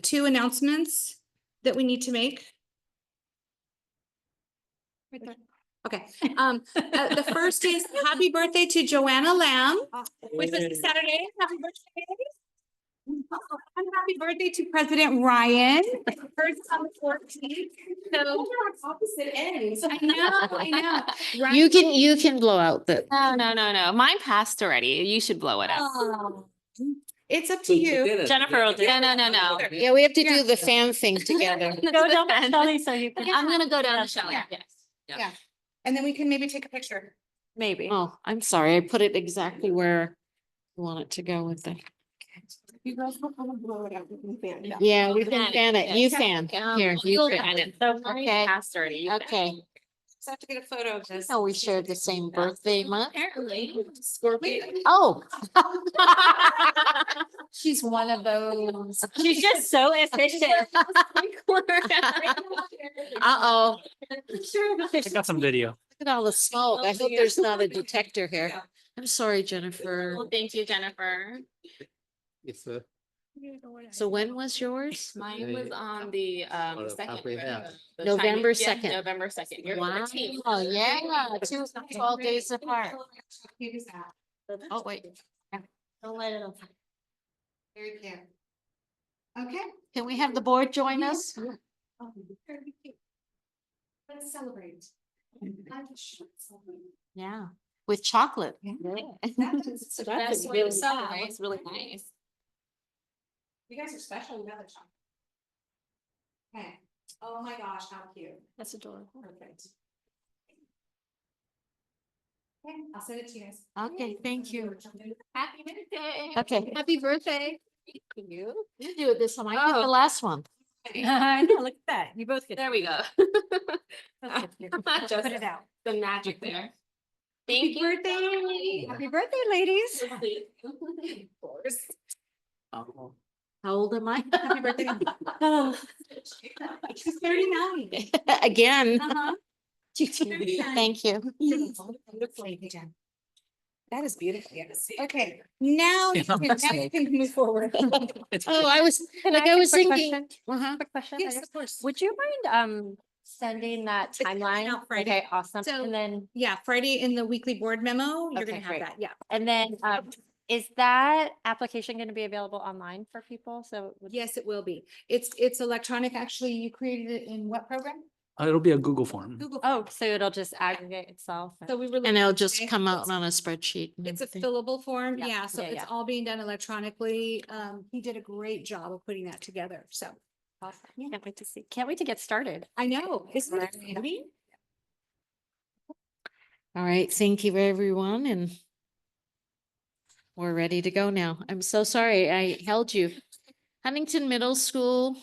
two announcements that we need to make. Right there. Okay, the first is happy birthday to Joanna Lamb, which was Saturday. Happy birthday. And happy birthday to President Ryan. First on the 14th. So opposite ends. I know. You can blow out the. No. Mine passed already. You should blow it out. Oh, it's up to you. Jennifer will do. No. Yeah, we have to Yeah. do the fan thing together. Go down, Shelley, so you can. I'm gonna go down to Shelley. Yeah. Yes. Yeah, and then we can maybe take a picture. Maybe. Oh, I'm sorry. I put it exactly where I want it to go with the. You girls will blow it out. We can fan it out. Yeah, we can fan it. You fan. Here, you You'll fan. fan it. So Okay. mine passed already. You fan it. Okay. Just have to get a photo of this. Oh, we shared the same birthday month. Apparently, Scorpio. Oh. She's one of those. She's just so efficient. Uh-oh. I got some video. Look at all the smoke. I hope there's not a detector here. I'm sorry, Jennifer. Well, thank you, Jennifer. It's So when was yours? Mine was on the second. halfway there. the November Chinese- yeah, 2nd. November 2nd. You're Wow, 14th. yeah, 12 days apart. Who's that? Oh, wait. Don't let it. Very clear. Okay. Can we have the board join us? Oh, very cute. Let's celebrate. Yeah, with chocolate. That's So that's really really celebrate. It's really nice. You guys are special. You got the chocolate. Okay. Oh my gosh, how cute. That's adorable. Perfect. Okay, I'll send it to you guys. Okay, thank you. Happy birthday. Okay. Happy birthday. You do it this time. I did the last one. I know, look at that. You both get. There we go. Just Put it out. the magic there. Thank you. Birthday. Happy birthday, ladies. Of course. Oh. How old am I? Happy birthday. Oh, She's 39. Again. Uh-huh. Thank you. That is beautiful, yes. Okay, now you can move forward. Oh, I was, Can like, ask I a was quick thinking. question? Uh-huh. Quick question. I Yes, guess. of course. Would you mind sending that It's coming timeline? out Friday. Okay, awesome. So- And then, Yeah, Friday in the weekly board memo, you're Okay, gonna have great. that, yeah. and then is that application going to be available online for people? So would- Yes, it will be. It's electronic. Actually, you created it in what program? It'll be a Google form. Google. Oh, so it'll just aggregate itself. So we really. And it'll just come out on a spreadsheet. and It's a everything. fillable form, Yeah, yeah, so yeah, it's yeah. all being done electronically. He did a great job of putting that together, so. Awesome. Can't wait to see. Can't wait to get started. I know, isn't it Right. exciting? All right, thank you, everyone, and we're ready to go now. I'm so sorry I held you. Huntington Middle School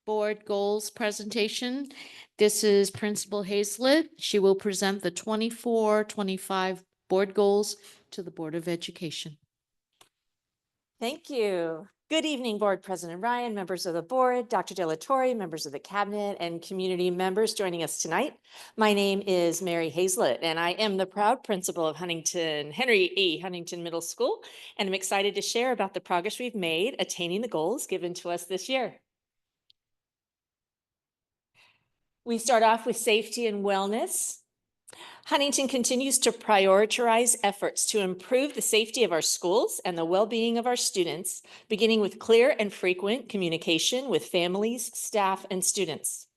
board goals presentation. This is Principal Hazlett. She will present the 24-25 board goals to the Board of Education. Thank you. Good evening, Board President Ryan, members of the board, Dr. De La Torre, members of the cabinet, and community members joining us tonight. My name is Mary Hazlett, and I am the proud principal of Henry E. Huntington Middle School, and I'm excited to share about the progress we've made attaining the goals given to us this year. We start off with safety and wellness. Huntington continues to prioritize efforts to improve the safety of our schools and the well-being of our students, beginning with clear and frequent communication with families, staff, and students.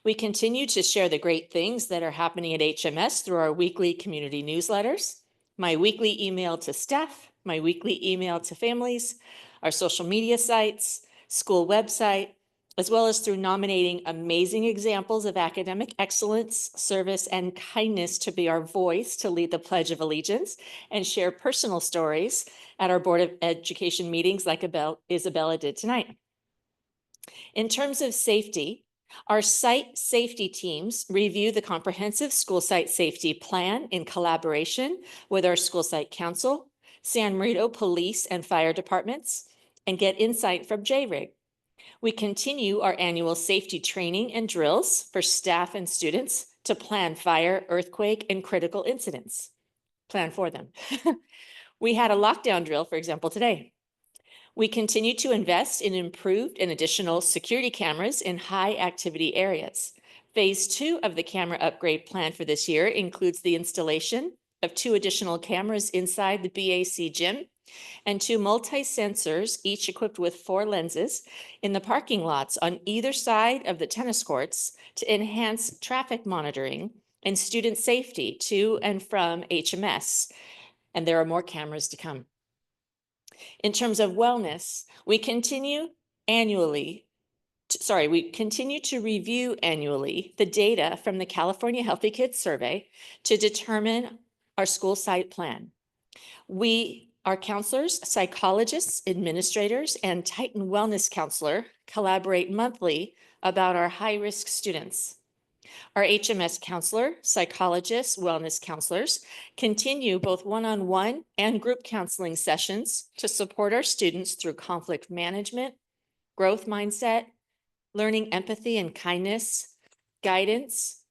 We continue to share the great things that are happening at HMS through our weekly community newsletters, my weekly email to staff, my weekly email to families, our social media sites, school website, as well as through nominating amazing examples of academic excellence, service, and kindness to be our voice to lead the Pledge of Allegiance and share personal stories at our Board of Education meetings like Isabella did tonight. In terms of safety, our site safety teams review the comprehensive school site safety plan in collaboration with our school site council, San Marino Police and Fire Departments, and get insight from JRIG. We continue our annual safety training and drills for staff and students to plan fire, earthquake, and critical incidents. Plan for them. We had a lockdown drill, for example, today. We continue to invest in improved and additional security cameras in high activity areas. Phase 2 of the camera upgrade plan for this year includes the installation of 2 additional cameras inside the BAC gym and 2 multi-sensors, each equipped with 4 lenses, in the parking lots on either side of the tennis courts to enhance traffic monitoring and student safety to and from HMS. And there are more cameras to come. In terms of wellness, we continue to review annually the data from the California Healthy Kids Survey to determine our school site plan. Our counselors, psychologists, administrators, and Titan Wellness Counselor collaborate monthly about our high-risk students. Our HMS counselor, psychologists, wellness counselors continue both one-on-one and group counseling sessions to support our students through conflict management, growth mindset, learning empathy and kindness, guidance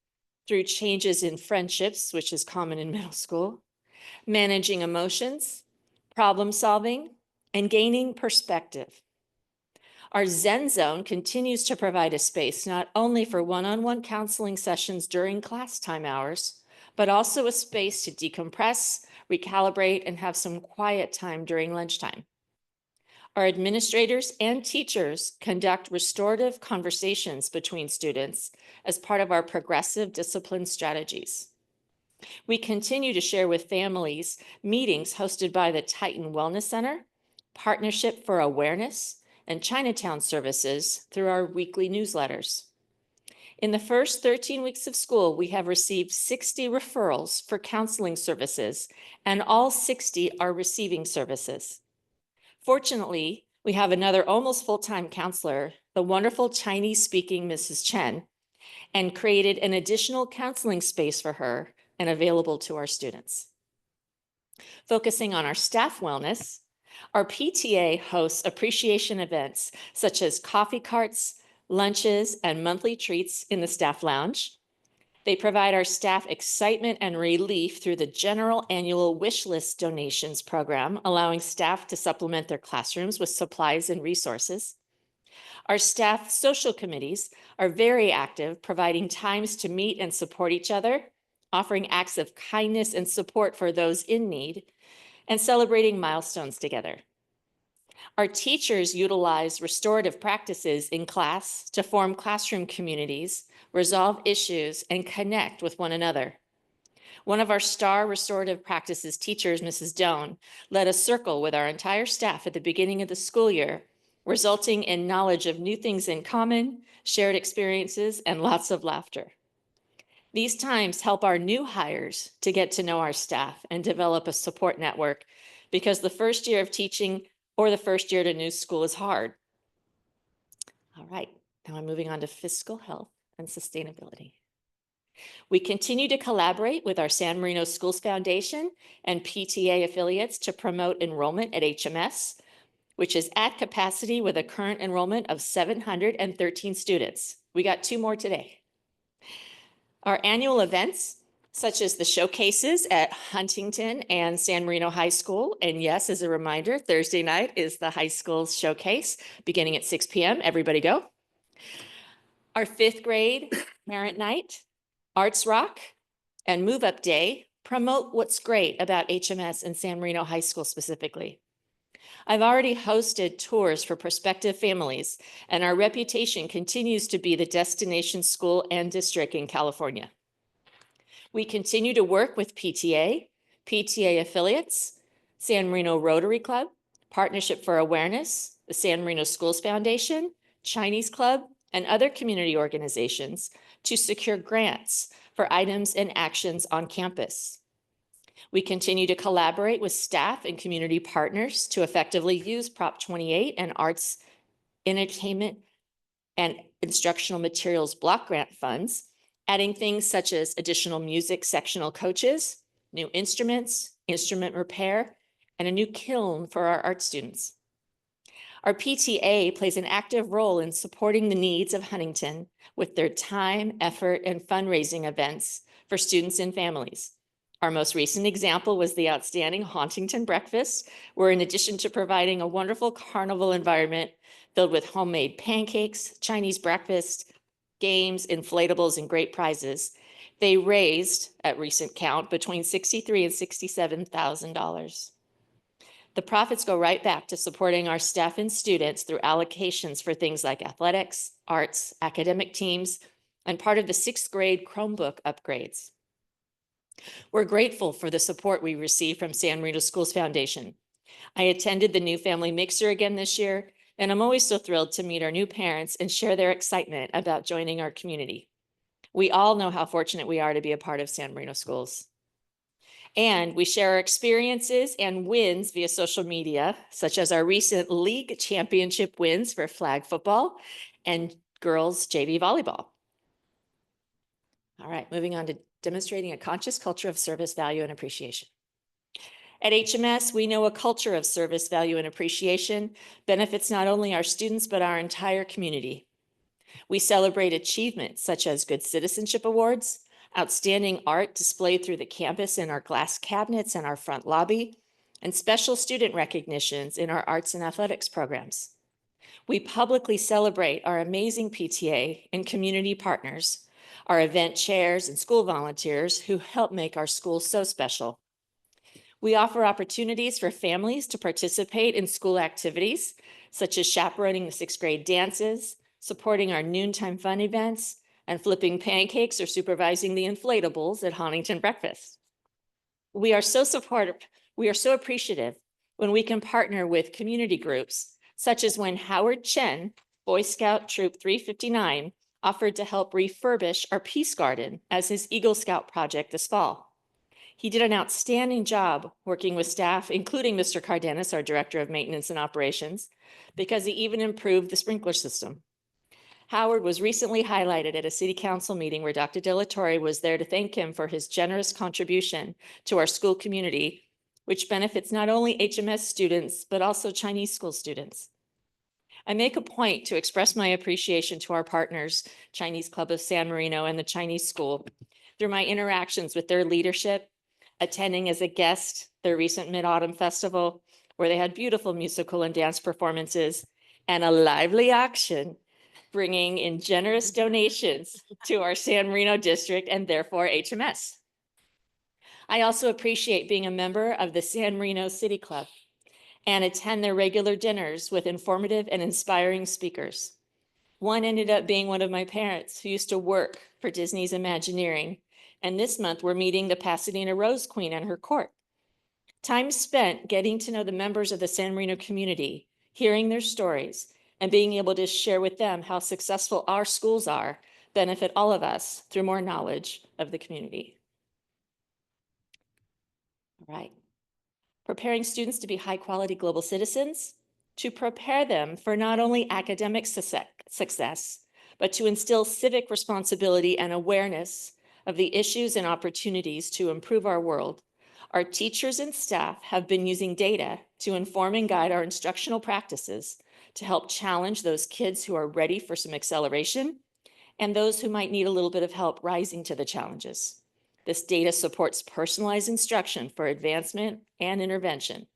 through changes in friendships, which is common in middle school, managing emotions, problem solving, and gaining perspective. Our Zen Zone continues to provide a space not only for one-on-one counseling sessions during class time hours, but also a space to decompress, recalibrate, and have some quiet time during lunchtime. Our administrators and teachers conduct restorative conversations between students as part of our progressive discipline strategies. We continue to share with families meetings hosted by the Titan Wellness Center, Partnership for Awareness, and Chinatown Services through our weekly newsletters. In the first 13 weeks of school, we have received 60 referrals for counseling services, and all 60 are receiving services. Fortunately, we have another almost full-time counselor, the wonderful Chinese-speaking Mrs. Chen, and created an additional counseling space for her and available to our students. Focusing on our staff wellness, our PTA hosts appreciation events such as coffee carts, lunches, and monthly treats in the staff lounge. They provide our staff excitement and relief through the general annual wish list donations program, allowing staff to supplement their classrooms with supplies and resources. Our staff social committees are very active, providing times to meet and support each other, offering acts of kindness and support for those in need, and celebrating milestones together. Our teachers utilize restorative practices in class to form classroom communities, resolve issues, and connect with one another. One of our star restorative practices teachers, Mrs. Doan, led a circle with our entire staff at the beginning of the school year, resulting in knowledge of new things in common, shared experiences, and lots of laughter. These times help our new hires to get to know our staff and develop a support network, because the first year of teaching or the first year at a new school is hard. All right, Now I'm moving on to fiscal health and sustainability. We continue to collaborate with our San Marino Schools Foundation and PTA affiliates to promote enrollment at HMS, which is at capacity with a current enrollment of 713 students. We got 2 more today. Our annual events, such as the showcases at Huntington and San Marino High School. And yes, as a reminder, Thursday night is the high school showcase beginning at 6 p.m. Everybody go. Our 5th grade parent night, Arts Rock, and Move Up Day promote what's great about HMS and San Marino High School specifically. I've already hosted tours for prospective families, and our reputation continues to be the destination school and district in California. We continue to work with PTA affiliates, San Marino Rotary Club, Partnership for Awareness, the San Marino Schools Foundation, Chinese Club, and other community organizations to secure grants for items and actions on campus. We continue to collaborate with staff and community partners to effectively use Prop 28 and arts, entertainment, and instructional materials block grant funds, adding things such as additional music sectional coaches, new instruments, instrument repair, and a new kiln for our art students. Our PTA plays an active role in supporting the needs of Huntington with their time, effort, and fundraising events for students and families. Our most recent example was the outstanding Huntington Breakfast, where in addition to providing a wonderful carnival environment filled with homemade pancakes, Chinese breakfast, games, inflatables, and great prizes, they raised, at recent count, between $63,000 and $67,000. The profits go right back to supporting our staff and students through allocations for things like athletics, arts, academic teams, and part of the 6th grade Chromebook upgrades. We're grateful for the support we received from San Marino Schools Foundation. I attended the new family mixer again this year, and I'm always so thrilled to meet our new parents and share their excitement about joining our community. We all know how fortunate we are to be a part of San Marino Schools. And we share our experiences and wins via social media, such as our recent league championship wins for flag football and girls JV volleyball. All right, moving on to demonstrating a conscious culture of service, value, and appreciation. At HMS, we know a culture of service, value, and appreciation benefits not only our students, but our entire community. We celebrate achievements such as Good Citizenship Awards, outstanding art displayed through the campus in our glass cabinets and our front lobby, and special student recognitions in our arts and athletics programs. We publicly celebrate our amazing PTA and community partners, our event chairs and school volunteers who help make our schools so special. We offer opportunities for families to participate in school activities, such as chaperoning the 6th grade dances, supporting our noontime fun events, and flipping pancakes or supervising the inflatables at Huntington Breakfast. We are so appreciative when we can partner with community groups, such as when Howard Chen, Boy Scout Troop 359, offered to help refurbish our Peace Garden as his Eagle Scout project this fall. He did an outstanding job working with staff, including Mr. Cardenas, our Director of Maintenance and Operations, because he even improved the sprinkler system. Howard was recently highlighted at a city council meeting where Dr. De La Torre was there to thank him for his generous contribution to our school community, which benefits not only HMS students, but also Chinese school students. I make a point to express my appreciation to our partners, Chinese Club of San Marino and the Chinese School, through my interactions with their leadership, attending as a guest their recent Mid-Autumn Festival, where they had beautiful musical and dance performances and a lively auction, bringing in generous donations to our San Marino district and therefore HMS. I also appreciate being a member of the San Marino City Club and attend their regular dinners with informative and inspiring speakers. One ended up being one of my parents who used to work for Disney's Imagineering, and this month we're meeting the Pasadena Rose Queen and her court. Time spent getting to know the members of the San Marino community, hearing their stories, and being able to share with them how successful our schools are benefit all of us through more knowledge of the community. All right. Preparing students to be high-quality global citizens, to prepare them for not only academic success, but to instill civic responsibility and awareness of the issues and opportunities to improve our world. Our teachers and staff have been using data to inform and guide our instructional practices to help challenge those kids who are ready for some acceleration and those who might need a little bit of help rising to the challenges. This data supports personalized instruction for advancement and intervention.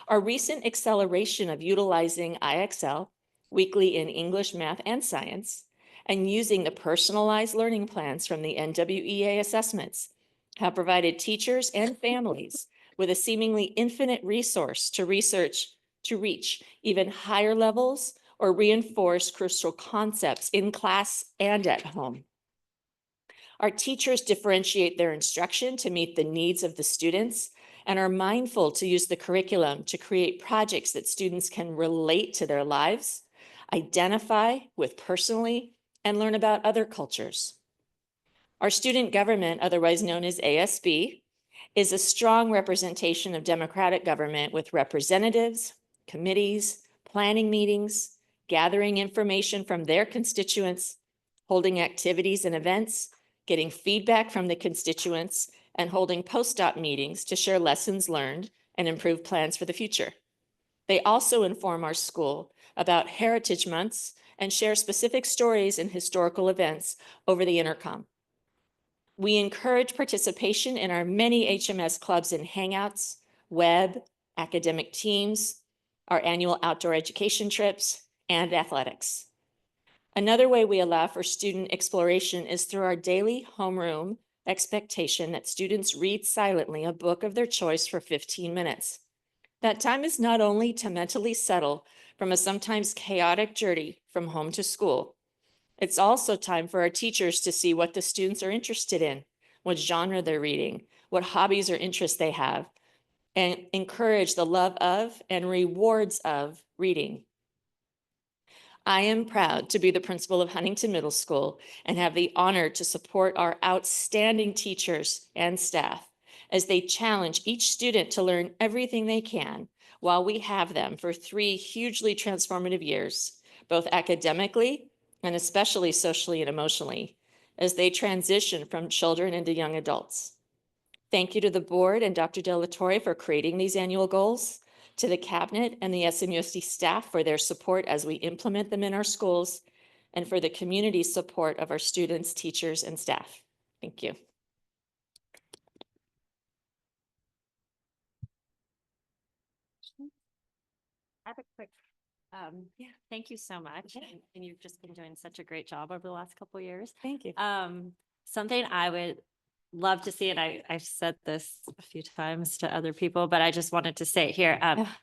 Our recent acceleration of utilizing IXL weekly in English, math, and science, and using the personalized learning plans from the NWEA assessments have provided teachers and families with a seemingly infinite resource to reach even higher levels or reinforce crucial concepts in class and at home. Our teachers differentiate their instruction to meet the needs of the students and are mindful to use the curriculum to create projects that students can relate to their lives, identify with personally, and learn about other cultures. Our student government, otherwise known as ASB, is a strong representation of democratic government with representatives, committees, planning meetings, gathering information from their constituents, holding activities and events, getting feedback from the constituents, and holding post-op meetings to share lessons learned and improve plans for the future. They also inform our school about Heritage Months and share specific stories and historical events over the intercom. We encourage participation in our many HMS clubs and hangouts, web, academic teams, our annual outdoor education trips, and athletics. Another way we allow for student exploration is through our daily homeroom expectation that students read silently a book of their choice for 15 minutes. That time is not only to mentally settle from a sometimes chaotic journey from home to school, it's also time for our teachers to see what the students are interested in, what genre they're reading, what hobbies or interests they have, and encourage the love of and rewards of reading. I am proud to be the principal of Huntington Middle School and have the honor to support our outstanding teachers and staff as they challenge each student to learn everything they can while we have them for 3 hugely transformative years, both academically and especially socially and emotionally, as they transition from children into young adults. Thank you to the board and Dr. De La Torre for creating these annual goals, to the cabinet and the SMUSD staff for their support as we implement them in our schools, and for the community support of our students, teachers, and staff. Thank you. I have a quick, thank you so much. And you've just been doing such a great job over the last couple of years. Thank you. Something I would love to see, and I've said this a few times to other people, but I just wanted to say it here.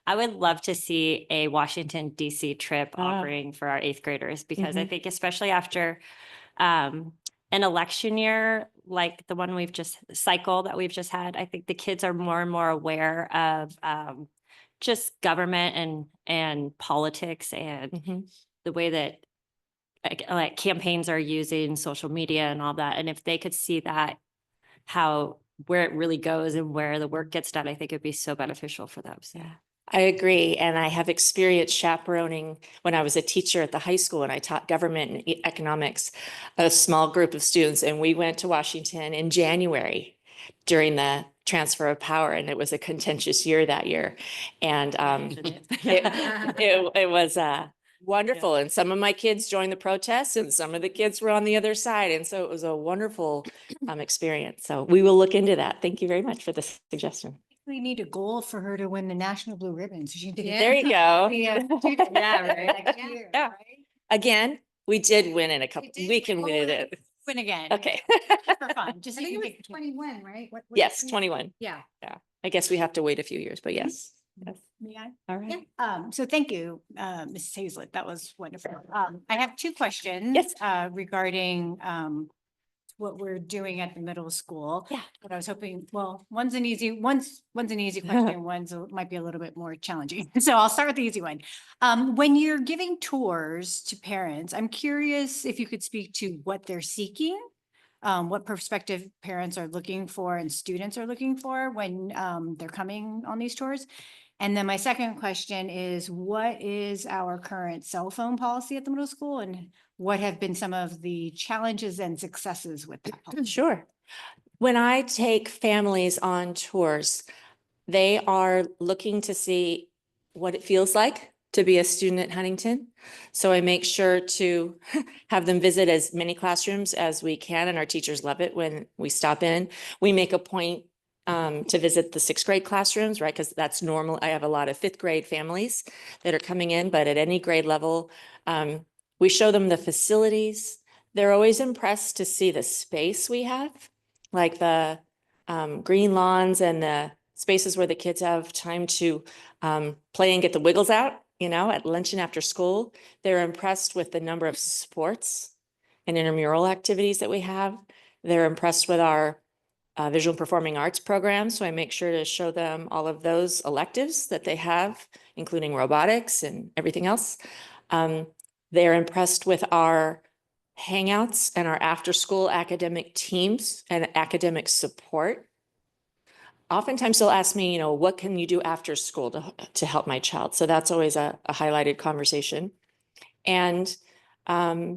I would love to see a Washington DC trip offering for our 8th graders, because I think especially after an election year, like the one we've just had, I think the kids are more and more aware of just government and politics and the way that like campaigns are using social media and all that. And if they could see that, where it really goes and where the work gets done, I think it'd be so beneficial for them. So. Yeah, I agree. And I have experience chaperoning when I was a teacher at the high school and I taught government and economics, a small group of students. And we went to Washington in January during the transfer of power. And it was a contentious year that year. And it was wonderful. And some of my kids joined the protests and some of the kids were on the other side. And so it was a wonderful experience. So we will look into that. Thank you very much for the suggestion. We need a goal for her to win the national blue ribbon. So she did. There you go. Yeah, right. Next year, Yeah. right? Again, we did win in a couple, we can win it. Win again. Okay. For fun. Just I think it was 21, right? What- Yes, 21. Yeah. Yeah. I guess we have to wait a few years, but yes. Yes. May I? All right. So thank you, Mrs. Hazlett. That was wonderful. I have 2 questions. Yes. Regarding, what we're doing at the middle school. Yeah. But I was hoping, well, one's an easy question, might be a little bit more challenging. So I'll start with the easy one. When you're giving tours to parents, I'm curious if you could speak to what they're seeking, what prospective parents are looking for and students are looking for when they're coming on these tours. And then my second question is, what is our current cell phone policy at the middle school? And what have been some of the challenges and successes with that policy? Sure. When I take families on tours, they are looking to see what it feels like to be a student at Huntington. So I make sure to have them visit as many classrooms as we can, and our teachers love it when we stop in. We make a point to visit the sixth grade classrooms, right? Because that's normal. I have a lot of fifth grade families that are coming in, but at any grade level, we show them the facilities. They're always impressed to see the space we have, like the green lawns and the spaces where the kids have time to play and get the wiggles out, you know, at lunch and after school. They're impressed with the number of sports and intramural activities that we have. They're impressed with our visual and performing arts program. So I make sure to show them all of those electives that they have, including robotics and everything else. They're impressed with our hangouts and our after-school academic teams and academic support. Oftentimes they'll ask me, you know, what can you do after school to help my child? So that's always a highlighted conversation. And I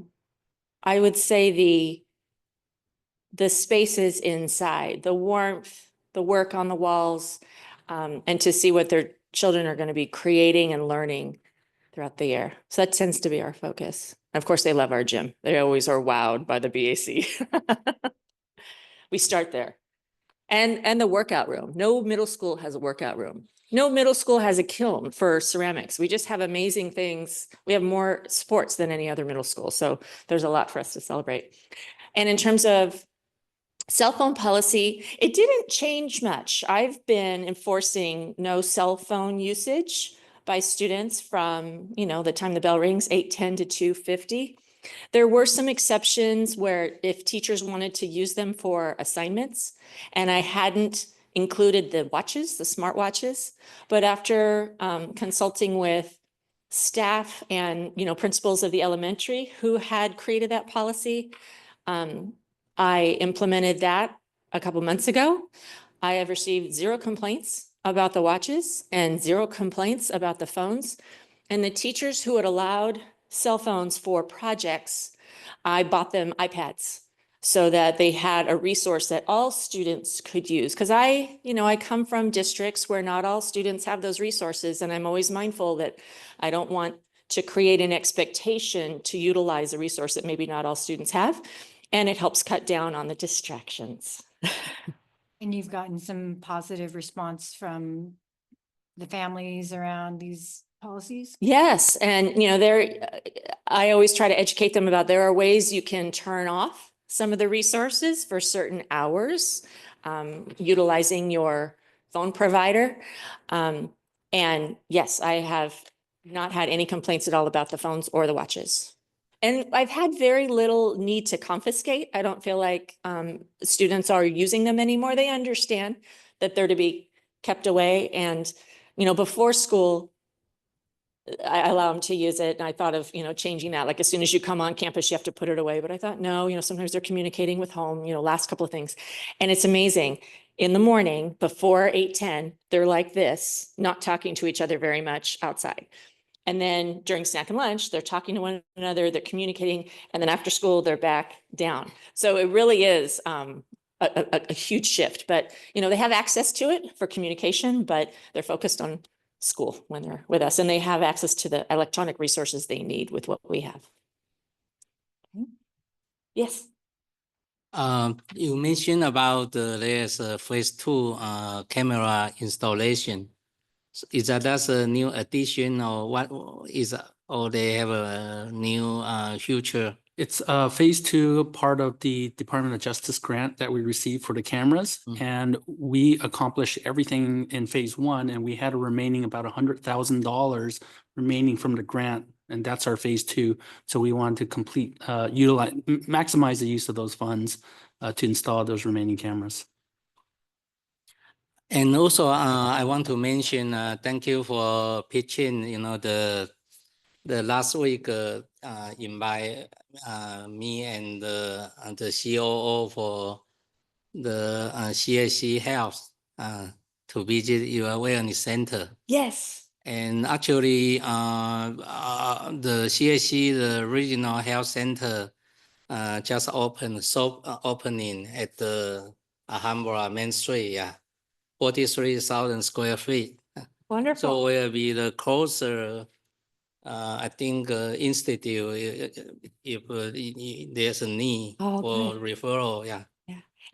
would say the spaces inside, the warmth, the work on the walls, and to see what their children are going to be creating and learning throughout the year. So that tends to be our focus. And of course, they love our gym. They always are wowed by the BAC. We start there. And the workout room. No middle school has a workout room. No middle school has a kiln for ceramics. We just have amazing things. We have more sports than any other middle school. So there's a lot for us to celebrate. And in terms of cell phone policy, it didn't change much. I've been enforcing no cell phone usage by students from, you know, the time the bell rings, 8:10 to 2:50. There were some exceptions where if teachers wanted to use them for assignments, and I hadn't included the watches, the smart watches, but after consulting with staff and, you know, principals of the elementary who had created that policy, I implemented that a couple months ago. I have received 0 complaints about the watches and 0 complaints about the phones. And the teachers who had allowed cell phones for projects, I bought them iPads so that they had a resource that all students could use. Because I come from districts where not all students have those resources, and I'm always mindful that I don't want to create an expectation to utilize a resource that maybe not all students have, and it helps cut down on the distractions. And you've gotten some positive response from the families around these policies? Yes, and I always try to educate them about there are ways you can turn off some of the resources for certain hours, utilizing your phone provider. And yes, I have not had any complaints at all about the phones or the watches. And I've had very little need to confiscate. I don't feel like students are using them anymore. They understand that they're to be kept away. And, before school, I allow them to use it. And I thought of, changing that. Like as soon as you come on campus, you have to put it away. But I thought, no, sometimes they're communicating with home, last couple of things. And it's amazing. In the morning, before 8:10, they're like this, not talking to each other very much outside. And then during snack and lunch, they're talking to one another, they're communicating, and then after school, they're back down. So it really is a huge shift, but they have access to it for communication, but they're focused on school when they're with us, and they have access to the electronic resources they need with what we have. Yes. You mentioned about there's a phase 2 camera installation. So is that's a new addition or what is, or they have a new future? It's phase 2, part of the Department of Justice grant that we received for the cameras. And we accomplished everything in phase 1, and we had a remaining about $100,000 remaining from the grant. And that's our phase 2. So we wanted to maximize the use of those funds to install those remaining cameras. And also, I want to mention, thank you for pitching, the last week invite me and the COO for the CAC Health to visit your wellness center. Yes. And actually, the CAC, the Regional Health Center, just opened, opening at the Alhambra Main Street, yeah, 43,000 square feet. So Wonderful. will be the closer, I think, institute, if there's a need Oh, for good. referral, yeah.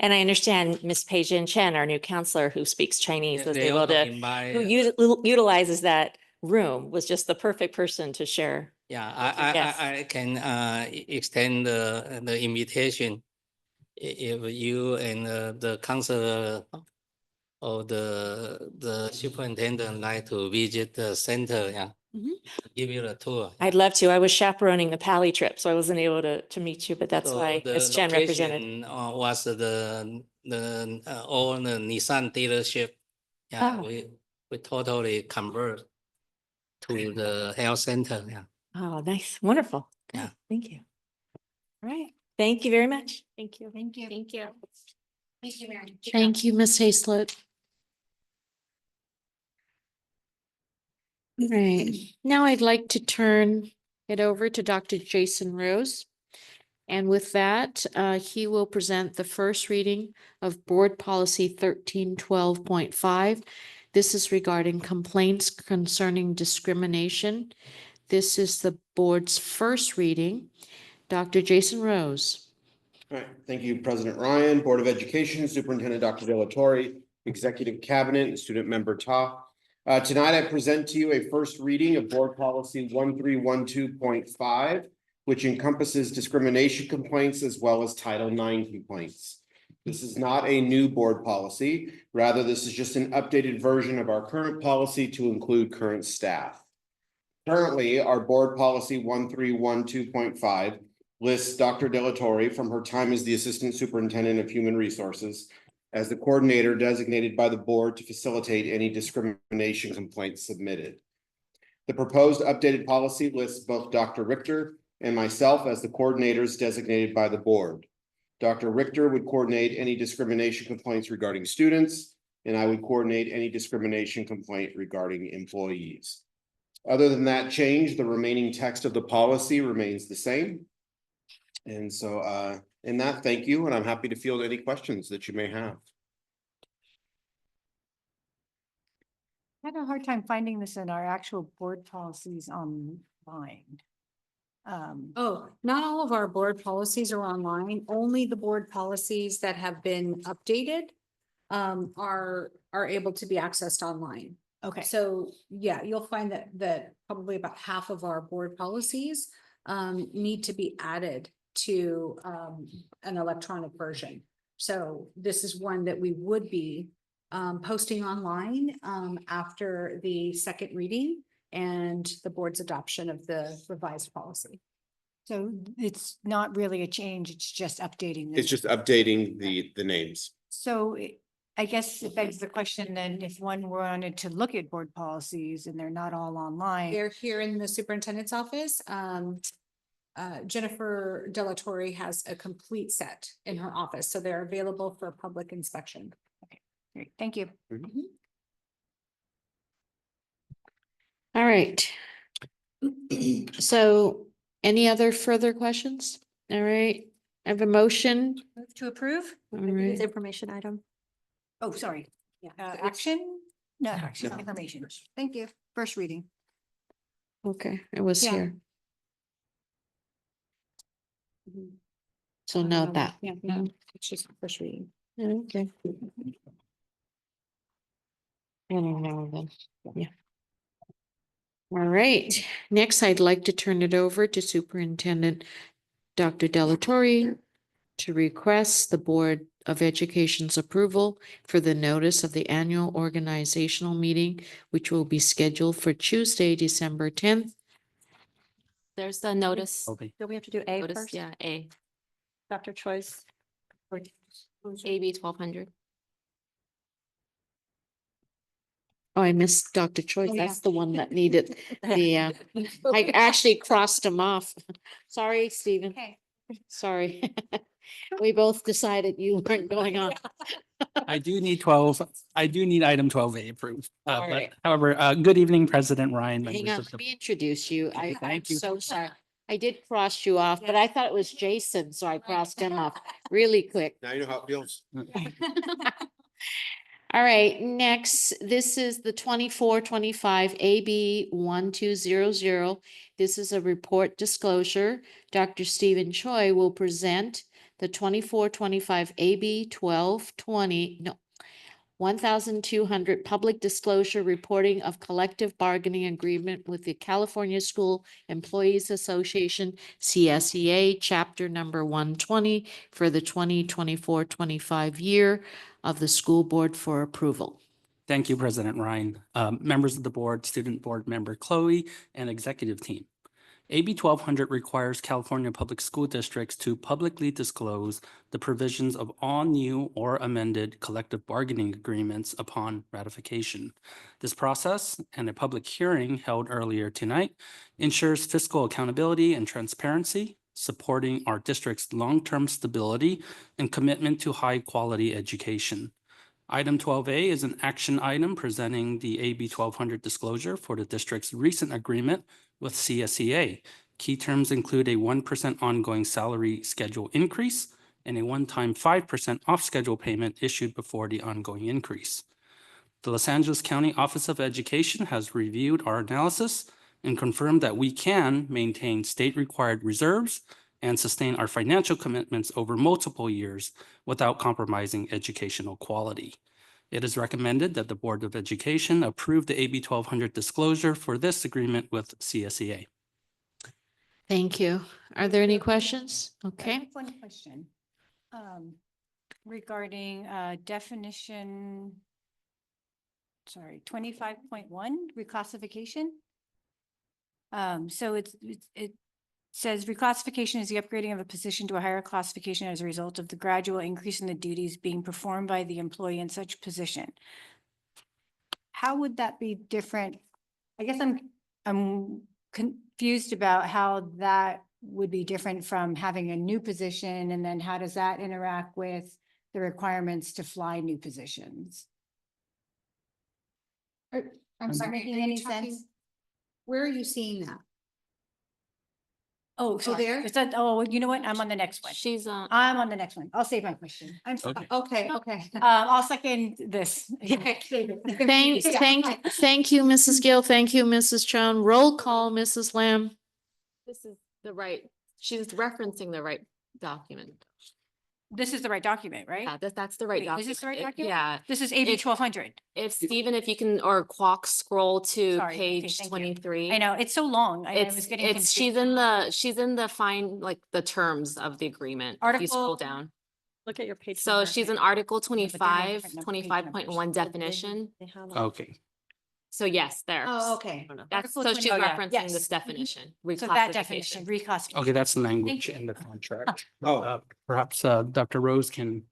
And I understand Miss Pei Jin Chen, our new counselor who speaks Chinese, Yeah, was they able also to, invite, who utilizes that room, was just the perfect person to share. yeah, Yes. I can extend the invitation. If you and the counselor or the superintendent like to visit the center, yeah, Mhm. give you a tour. I'd love to. I was chaperoning the Pali trip, so I wasn't able to meet you, but that's So why the Ms. Chen represented. location was the all the Nissan dealership. Yeah, Oh. we totally convert to the health center. Yeah. Oh, nice. Wonderful. Good. Yeah. Thank you. All right. Thank you very much. Thank you. Thank you. Thank you. Thank you, Mary. Thank you, Ms. Hayslett. All right, now I'd like to turn it over to Dr. Jason Rose. And with that, he will present the first reading of Board Policy 1312.5. This is regarding complaints concerning discrimination. This is the board's first reading. Dr. Jason Rose. All right, thank you, President Ryan, Board of Education, Superintendent Dr. Delatorre, Executive Cabinet, and Student Member Ta. Tonight, I present to you a first reading of Board Policy 1312.5, which encompasses discrimination complaints as well as Title IX complaints. This is not a new board policy. Rather, this is just an updated version of our current policy to include current staff. Currently, our Board Policy 1312.5 lists Dr. Delatorre from her time as the Assistant Superintendent of Human Resources as the coordinator designated by the board to facilitate any discrimination complaints submitted. The proposed updated policy lists both Dr. Richter and myself as the coordinators designated by the board. Dr. Richter would coordinate any discrimination complaints regarding students, and I would coordinate any discrimination complaint regarding employees. Other than that change, the remaining text of the policy remains the same. And so in that, thank you, and I'm happy to field any questions that you may have. I had a hard time finding this in our actual board policies online. Oh, not all of our board policies are online. Only the board policies that have been updated are able to be accessed online. Okay. So yeah, you'll find that probably about half of our board policies need to be added to an electronic version. So this is one that we would be posting online after the second reading and the board's adoption of the revised policy. So it's not really a change, it's just updating. them. It's just updating the names. So I guess it begs the question then, if one wanted to look at board policies and they're not all online. They're here in the superintendent's office. Jennifer Delatorre has a complete set in her office, so they're available for public inspection. Great, thank you. All right. So any other further questions? All right, I have a motion. Move to approve? All right. Information item. Oh, sorry. Yeah. Action? No, No. information. Thank you. First reading. Okay, it was Yeah. here. So note that. Yeah, it's just first reading. Okay. I don't know then, yeah. All right, next I'd like to turn it over to Superintendent Dr. Delatorre to request the Board of Education's approval for the notice of the annual organizational meeting, which will be scheduled for Tuesday, December 10th. There's the notice. Okay. Do we have to do A Notice, first? yeah, A, Dr. Choi's. AB 1200. Oh, I missed Dr. Choi. Oh, yeah. That's the one that needed the, I actually crossed him off. Sorry, Stephen. Okay. Sorry. We both decided you weren't going on. I do need item 12A approved. All But right. however, good evening, President Ryan. Hang members on, of the- let me introduce you. I'm Thank you. so sorry. I did cross you off, but I thought it was Jason, so I crossed him off really quick. Now you know how it feels. All right, next, this is the 24-25 AB 1200. This is a report disclosure. Dr. Stephen Choi will present the 24-25 AB 1200 public disclosure reporting of collective bargaining agreement with the California School Employees Association, CSEA, chapter number 120 for the 2024-25 year of the school board for approval. Thank you, President Ryan. Members of the board, student board member Chloe, and executive team. AB 1200 requires California public school districts to publicly disclose the provisions of all new or amended collective bargaining agreements upon ratification. This process and a public hearing held earlier tonight ensures fiscal accountability and transparency, supporting our district's long-term stability and commitment to high-quality education. Item 12A is an action item presenting the AB 1200 disclosure for the district's recent agreement with CSEA. Key terms include a 1% ongoing salary schedule increase and a one-time 5% off-schedule payment issued before the ongoing increase. The Los Angeles County Office of Education has reviewed our analysis and confirmed that we can maintain state-required reserves and sustain our financial commitments over multiple years without compromising educational quality. It is recommended that the Board of Education approve the AB 1200 disclosure for this agreement with CSEA. Thank you. Are there any questions? I Okay. have one question. Regarding definition, 25.1 reclassification. So it says reclassification is the upgrading of a position to a higher classification as a result of the gradual increase in the duties being performed by the employee in such position. How would that be different? I guess I'm confused about how that would be different from having a new position, and then how does that interact with the requirements to fly new positions? I'm sorry, making are you any talking- sense? Where are you seeing that? Oh, So there? Is that, oh, you know what? I'm on the next one. She's on. I'm on the next one. I'll save my question. I'm sorry. Okay. Okay. I'll second this. Thank you, Mrs. Gill. Thank you, Mrs. Chun. Roll call, Mrs. Lamb. This is the right, she's referencing the right document. This is the right document, right? Yeah, that's the right Wait, document. is this the right It- document? Yeah. This is AB If- 1200. If Stephen, if you can, or Quoc scroll to Sorry, okay, page thank you. 23. I know, it's so long. I was It's, getting it's, confused. she's in the fine, like the terms of the agreement. If you scroll Article- down. Look at your page. So number. she's in Article but they're not 25, different page 25.1 definition. They have a- Okay. So yes, there. Oh, okay. That's, Article so she's 20 oh, yeah, referencing yes. this definition. So that definition, reclassification. reclassification. Okay, that's the language you. in the contract. Oh, Perhaps Dr. Rose can.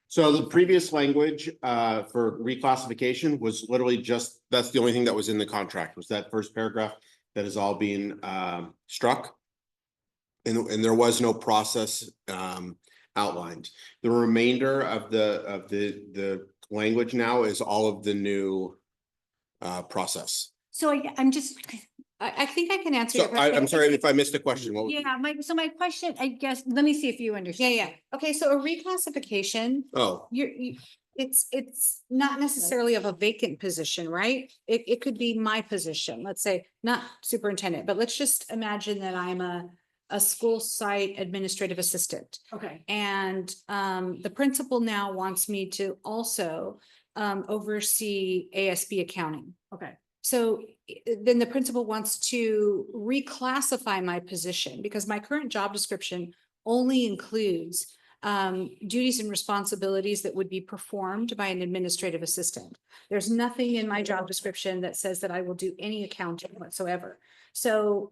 so the previous language for reclassification was literally just, that's the only thing that was in the contract, was that first paragraph that is all being struck. And there was no process outlined. The remainder of the language now is all of the new process. So I'm just, I think I can answer. So your question. I'm sorry if I missed the question. What was it? yeah, my question, I guess, let me see if you Yeah, understand. yeah. Okay, so a reclassification, Oh, it's not necessarily of a vacant position, right? It could be my position, let's say, not superintendent, but let's just imagine that I'm a school site administrative assistant. Okay. And the principal now wants me to also oversee ASB accounting. Okay. So then the principal wants to reclassify my position because my current job description only includes duties and responsibilities that would be performed by an administrative assistant. There's nothing in my job description that says that I will do any accounting whatsoever. So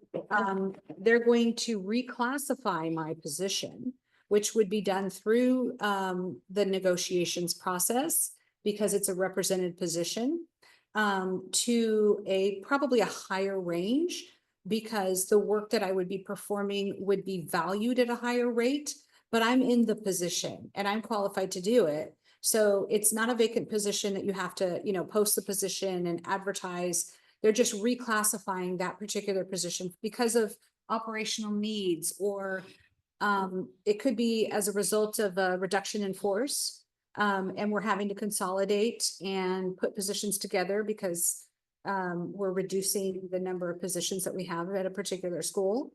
they're going to reclassify my position, which would be done through the negotiations process because it's a represented position, to probably a higher range because the work that I would be performing would be valued at a higher rate but I'm in the position and I'm qualified to do it. So it's not a vacant position that you have to, you know, post the position and advertise. They're just reclassifying that particular position because of operational needs, or it could be as a result of a reduction in force. And we're having to consolidate and put positions together because we're reducing the number of positions that we have at a particular school.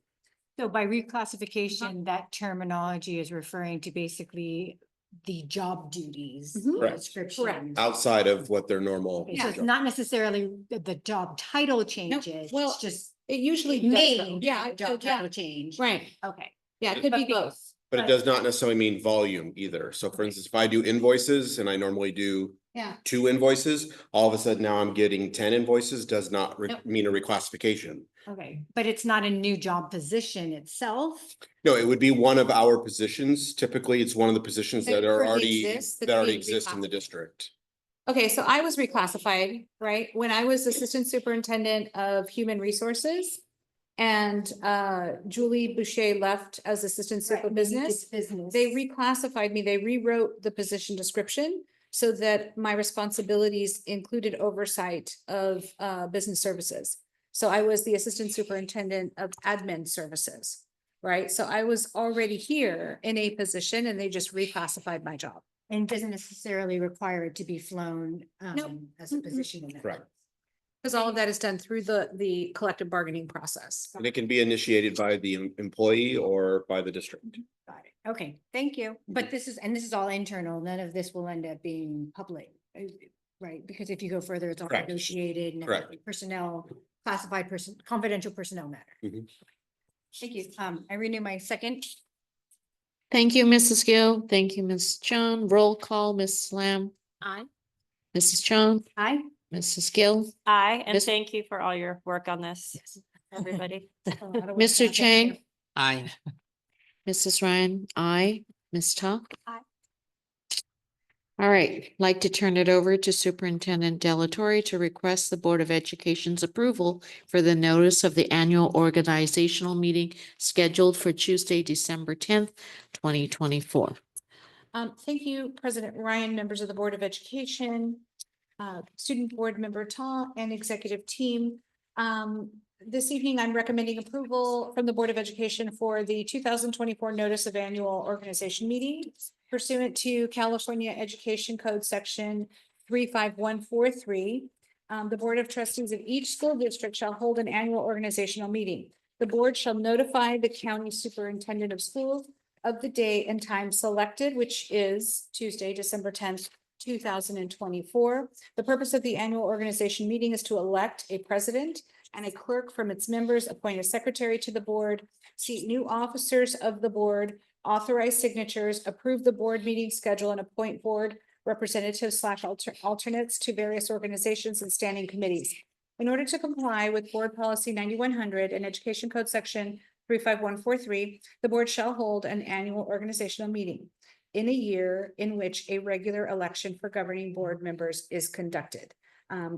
So by reclassification, that terminology is referring to basically the job duties. Mhm. Correct. Descriptions. Outside of what their normal. Okay, so it's not necessarily the job title changes, well, it's just It usually does, though. name, Yeah, job yeah, title change. right. Okay. Yeah, it could be both. But it does not necessarily mean volume either. So for instance, if I do invoices and I normally do Yeah. 2 invoices, all of a sudden now I'm getting 10 invoices, does not Nope. mean a reclassification. Okay, but it's not a new job position itself. No, it would be one of our positions. Typically, it's one of the positions That that are currently already, exists, that's that already being exist in the reclassified. district. Okay, so I was reclassified, right? When I was Assistant Superintendent of Human Resources. And Julie Boucher left as Assistant Super Business. They reclassified me, they rewrote the position description so that my responsibilities included oversight of business services. So I was the Assistant Superintendent of Admin Services, right? So I was already here in a position and they just reclassified my job. And doesn't necessarily require it to be flown Nope. as a position in that. Correct. Because all of that is done through the collective bargaining process. And it can be initiated by the employee or by the district. Got it. Okay, thank you. But this is all internal. None of this will end up being public, right? Because if you go further, it's all Correct. negotiated and Correct. everything. Personnel, classified confidential personnel matter. Mhm. Thank you. I renew my second. Thank you, Mrs. Gill. Thank you, Ms. Chun. Roll call, Ms. Lamb, Aye. Mrs. Chun, Aye. Mrs. Gill, Aye, and Miss- thank you for all your work on this, everybody. Mr. Chang, Aye. Mrs. Ryan, aye, Ms. Ta. Aye. All right, like to turn it over to Superintendent Delatorre to request the Board of Education's approval for the notice of the annual organizational meeting scheduled for Tuesday, December 10th, 2024. Thank you, President Ryan, members of the Board of Education, Student Board Member Ta, and executive team. This evening, I'm recommending approval from the Board of Education for the 2024 Notice of Annual Organization Meeting pursuant to California Education Code Section 35143. The Board of Trustees of each school district shall hold an annual organizational meeting. The board shall notify the county superintendent of schools of the date and time selected, which is Tuesday, December 10th, 2024. The purpose of the annual organization meeting is to elect a president and a clerk from its members, appoint a secretary to the board, seat new officers of the board, authorize signatures, approve the board meeting schedule, and appoint board representatives / alternates to various organizations and standing committees. In order to comply with Board Policy 9100 and Education Code Section 35143, the board shall hold an annual organizational meeting in a year in which a regular election for governing board members is conducted,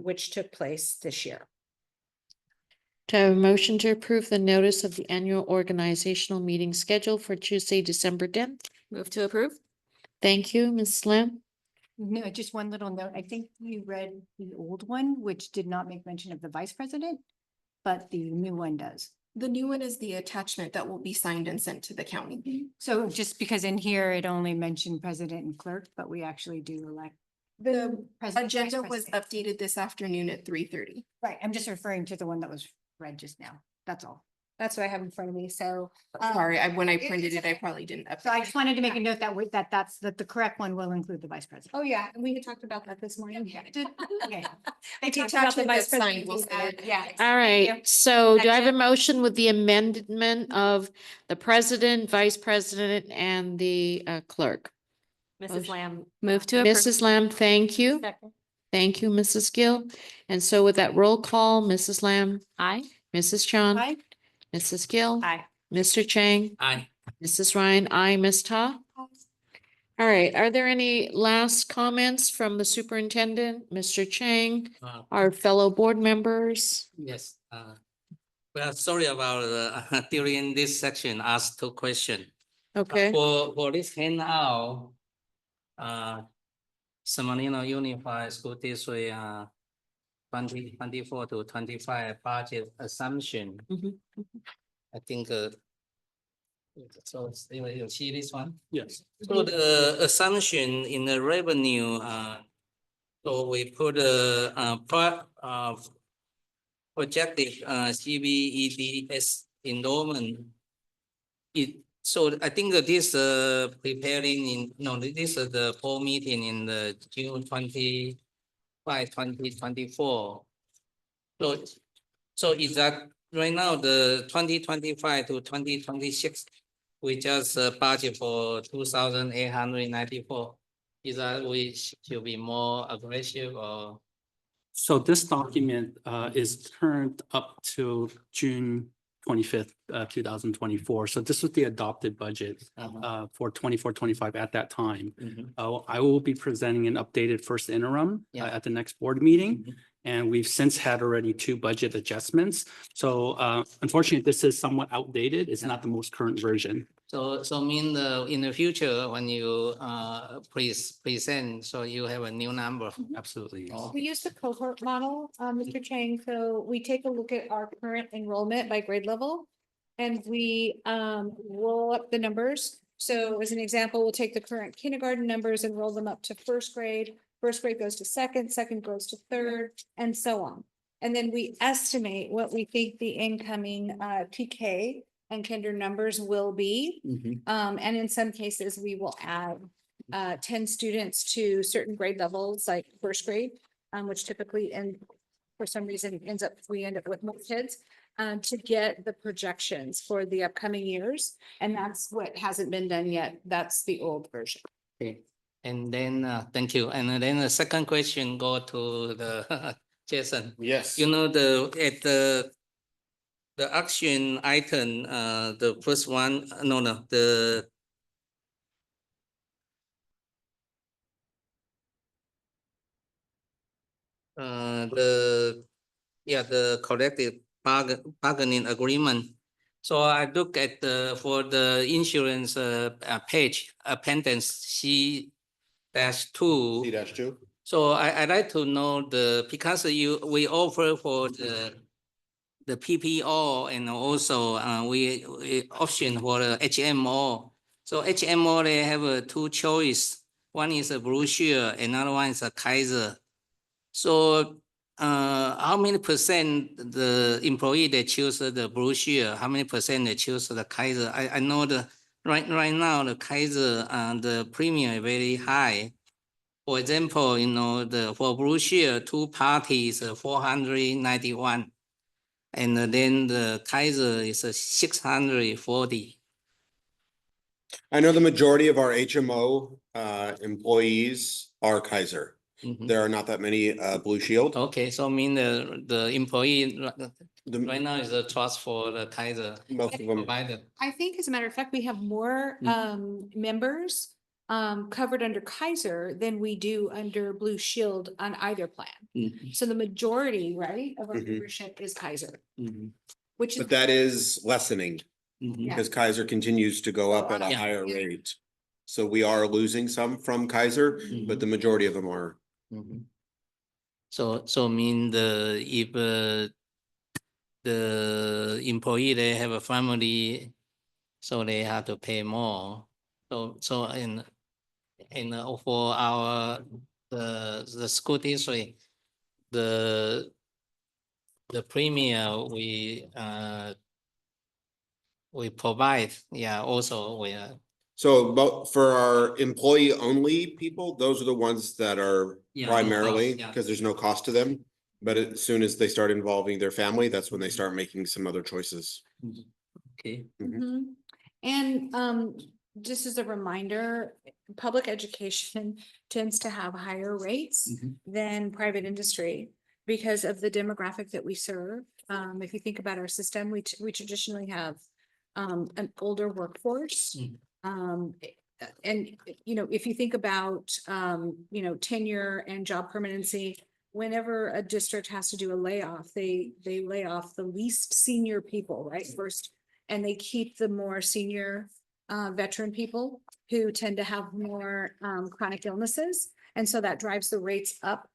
which took place this year. Do I have a motion to approve the notice of the annual organizational meeting scheduled for Tuesday, December 10th? Move to approve? Thank you, Ms. Lamb. No, just one little note. I think you read the old one, which did not make mention of the vice president, but the new one does. The new one is the attachment that will be signed and sent to the county. So just because in here it only mentioned president and clerk, but we actually do elect. The President, vice agenda was president. updated this afternoon at 3:30. Right, I'm just referring to the one that was read just now. That's all. That's what I have in front of me, so. Sorry, when I printed it, I probably didn't So I update. just wanted to make a note that that the correct one will include the vice president. Oh, yeah, and we had talked about that this morning. Okay. They The talked about the attachment vice that's signed president. will say it. Yeah. All right, so do I have a motion with the amendment of the president, vice president, and the clerk? Mrs. Lamb. Move to approve? Mrs. Lamb, thank you. Second. Thank you, Mrs. Gill. And so with that roll call, Mrs. Lamb, Aye. Mrs. Chun, Aye. Mrs. Gill, Aye. Mr. Chang, Aye. Mrs. Ryan, aye, Ms. Ta. All right, are there any last comments from the superintendent, Mr. Chang, our fellow board members? Yes. We are sorry about during this section, asked 2 questions. Okay. For this handout, San Marino Unified School District, 2024 to 25 budget assumption. I think, so you see this one? Yes. So the assumption in the revenue, so we put projected CBEDS enrollment. So I think that this preparing in, no, this is the full meeting in the June 25, 2024. So is that right now the 2025 to 2026, we just budget for 2,894. Is that we should be more aggressive or? So this document is current up to June 25th, 2024. So this was the adopted budget for 24-25 at that time. I will be presenting an updated first interim at the next board meeting. And we've since had already 2 budget adjustments. So unfortunately, this is somewhat outdated. It's not the most current version. So mean in the future, when you present, so you have a new number? Absolutely. We use the cohort model, Mr. Chang, so we take a look at our current enrollment by grade level. And we roll up the numbers. So as an example, we'll take the current kindergarten numbers and roll them up to first grade. First grade goes to second goes to third, and so on. And then we estimate what we think the incoming TK and kinder numbers will be. And in some cases, we will add 10 students to certain grade levels, like first grade, which typically, and for some reason, we end up with more kids to get the projections for the upcoming years. And that's what hasn't been done yet. That's the old version. Okay. And then, thank you. And then the second question go to the Jason. Yes. You know, the action item, the first one, the collective bargaining agreement. So I look at for the insurance page, appendix C-2. C-2. So I'd like to know because we offer for the PPO and also we option for the HMO. So HMO, they have 2 choice. One is a brochure, another one is a Kaiser. So how many percent the employee they choose the brochure? How many percent they choose the Kaiser? I know right now the Kaiser the premium is very high. For example, you know, for brochure 2 parties 491, and then the Kaiser is 640. I know the majority of our HMO employees are Kaiser. There are not that many Blue Shield. Okay, so I mean the employee right now is a trust for the Kaiser. Most of them. Provided. I think as a matter of fact, we have more members covered under Kaiser than we do under Blue Shield on either plan. So the majority, right, of our membership is Kaiser, which is. But that is lessening because Kaiser continues to go up at a higher rate. So we are losing some from Kaiser, but the majority of them are. So mean if the employee they have a family, so they have to pay more. So in for our the school district, the premium we provide, also we So for our employee only people, those are the ones that are primarily no cost, because there's no cost to them. But as soon as they start involving their family, that's when they start making some other choices. Okay. And just as a reminder, public education tends to have higher rates than private industry because of the demographic that we serve. If you think about our system, we traditionally have an older workforce. And, you know, if you think about, you know, tenure and job permanency, whenever a district has to do a layoff, they lay off the least senior people, right? First, and they keep the more senior veteran people who tend to have more chronic illnesses. And so that drives the rates up.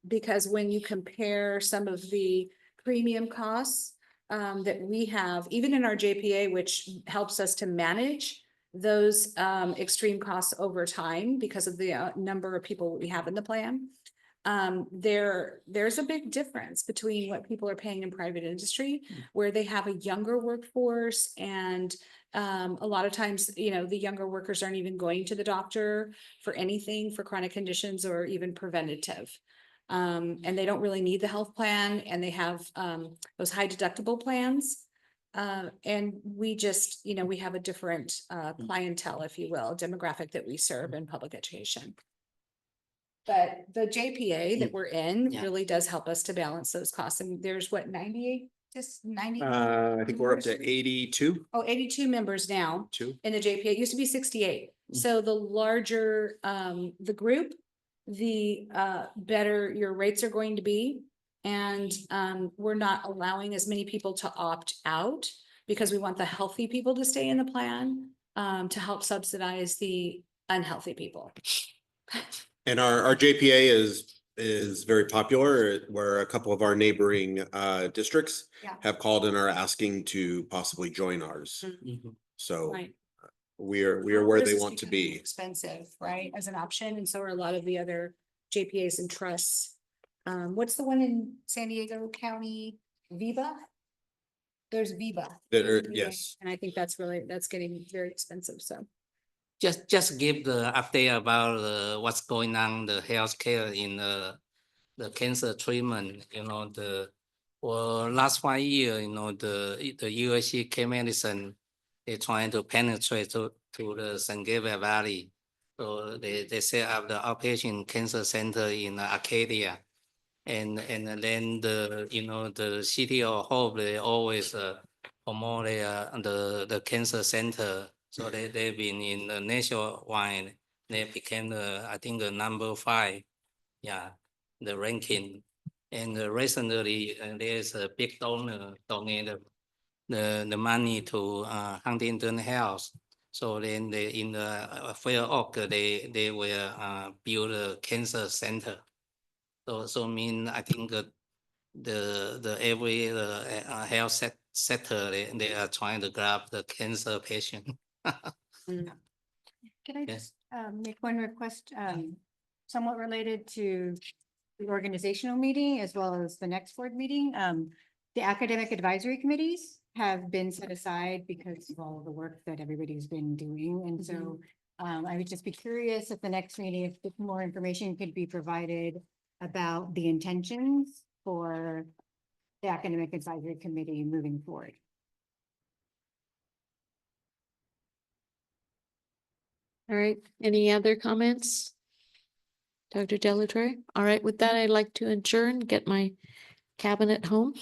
Because when you compare some of the premium costs that we have, even in our JPA, which helps us to manage those extreme costs over time because of the number of people we have in the plan. There's a big difference between what people are paying in private industry, where they have a younger workforce and a lot of times, you know, the younger workers aren't even going to the doctor for anything for chronic conditions or even preventative. And they don't really need the health plan, and they have those high deductible plans. And we just, you know, we have a different clientele, if you will, demographic that we serve in public education. But the JPA that we're in Yeah. really does help us to balance those costs. And there's what, 98, just 90? I think we're up to 82. Oh, 82 members now Two. in the JPA. It used to be 68. So the larger the group, the better your rates are going to be. And we're not allowing as many people to opt out because we want the healthy people to stay in the plan to help subsidize the unhealthy people. And our JPA is very popular, where a couple of our neighboring districts Yeah. have called and are asking to possibly join ours. So Right. we are Well, where ours they is want to becoming be. expensive, right, as an option, and so are a lot of the other JPAs and trusts. What's the one in San Diego County? Viva? There's Viva. That are- VA, yes. And I think that's getting very expensive, so. Just give the update about what's going on, the healthcare in the cancer treatment, you know, for last 5 years, you know, the USC K medicine, they're trying to penetrate to the San Gabriel Valley. So they set up the outpatient cancer center in Arcadia. And then the City of Hope, they always promote the cancer center. So they've been in the nationwide. They became I think the number 5, yeah, the ranking. And recently there's a big donor donated the money to Huntington Health. So then they in the Fair Oak, they will build a cancer center. So mean I think the every health sector they are trying to grab the cancer patient. Can I Yes. just make one request, somewhat related to the organizational meeting as well as the next board meeting? The academic advisory committees have been set aside because of all the work that everybody's been doing. And so I would just be curious at the next meeting if more information could be provided about the intentions for the academic advisory committee moving forward. All right, any other comments? Dr. Delatorre? All right, with that, I'd like to adjourn, get my cabinet home.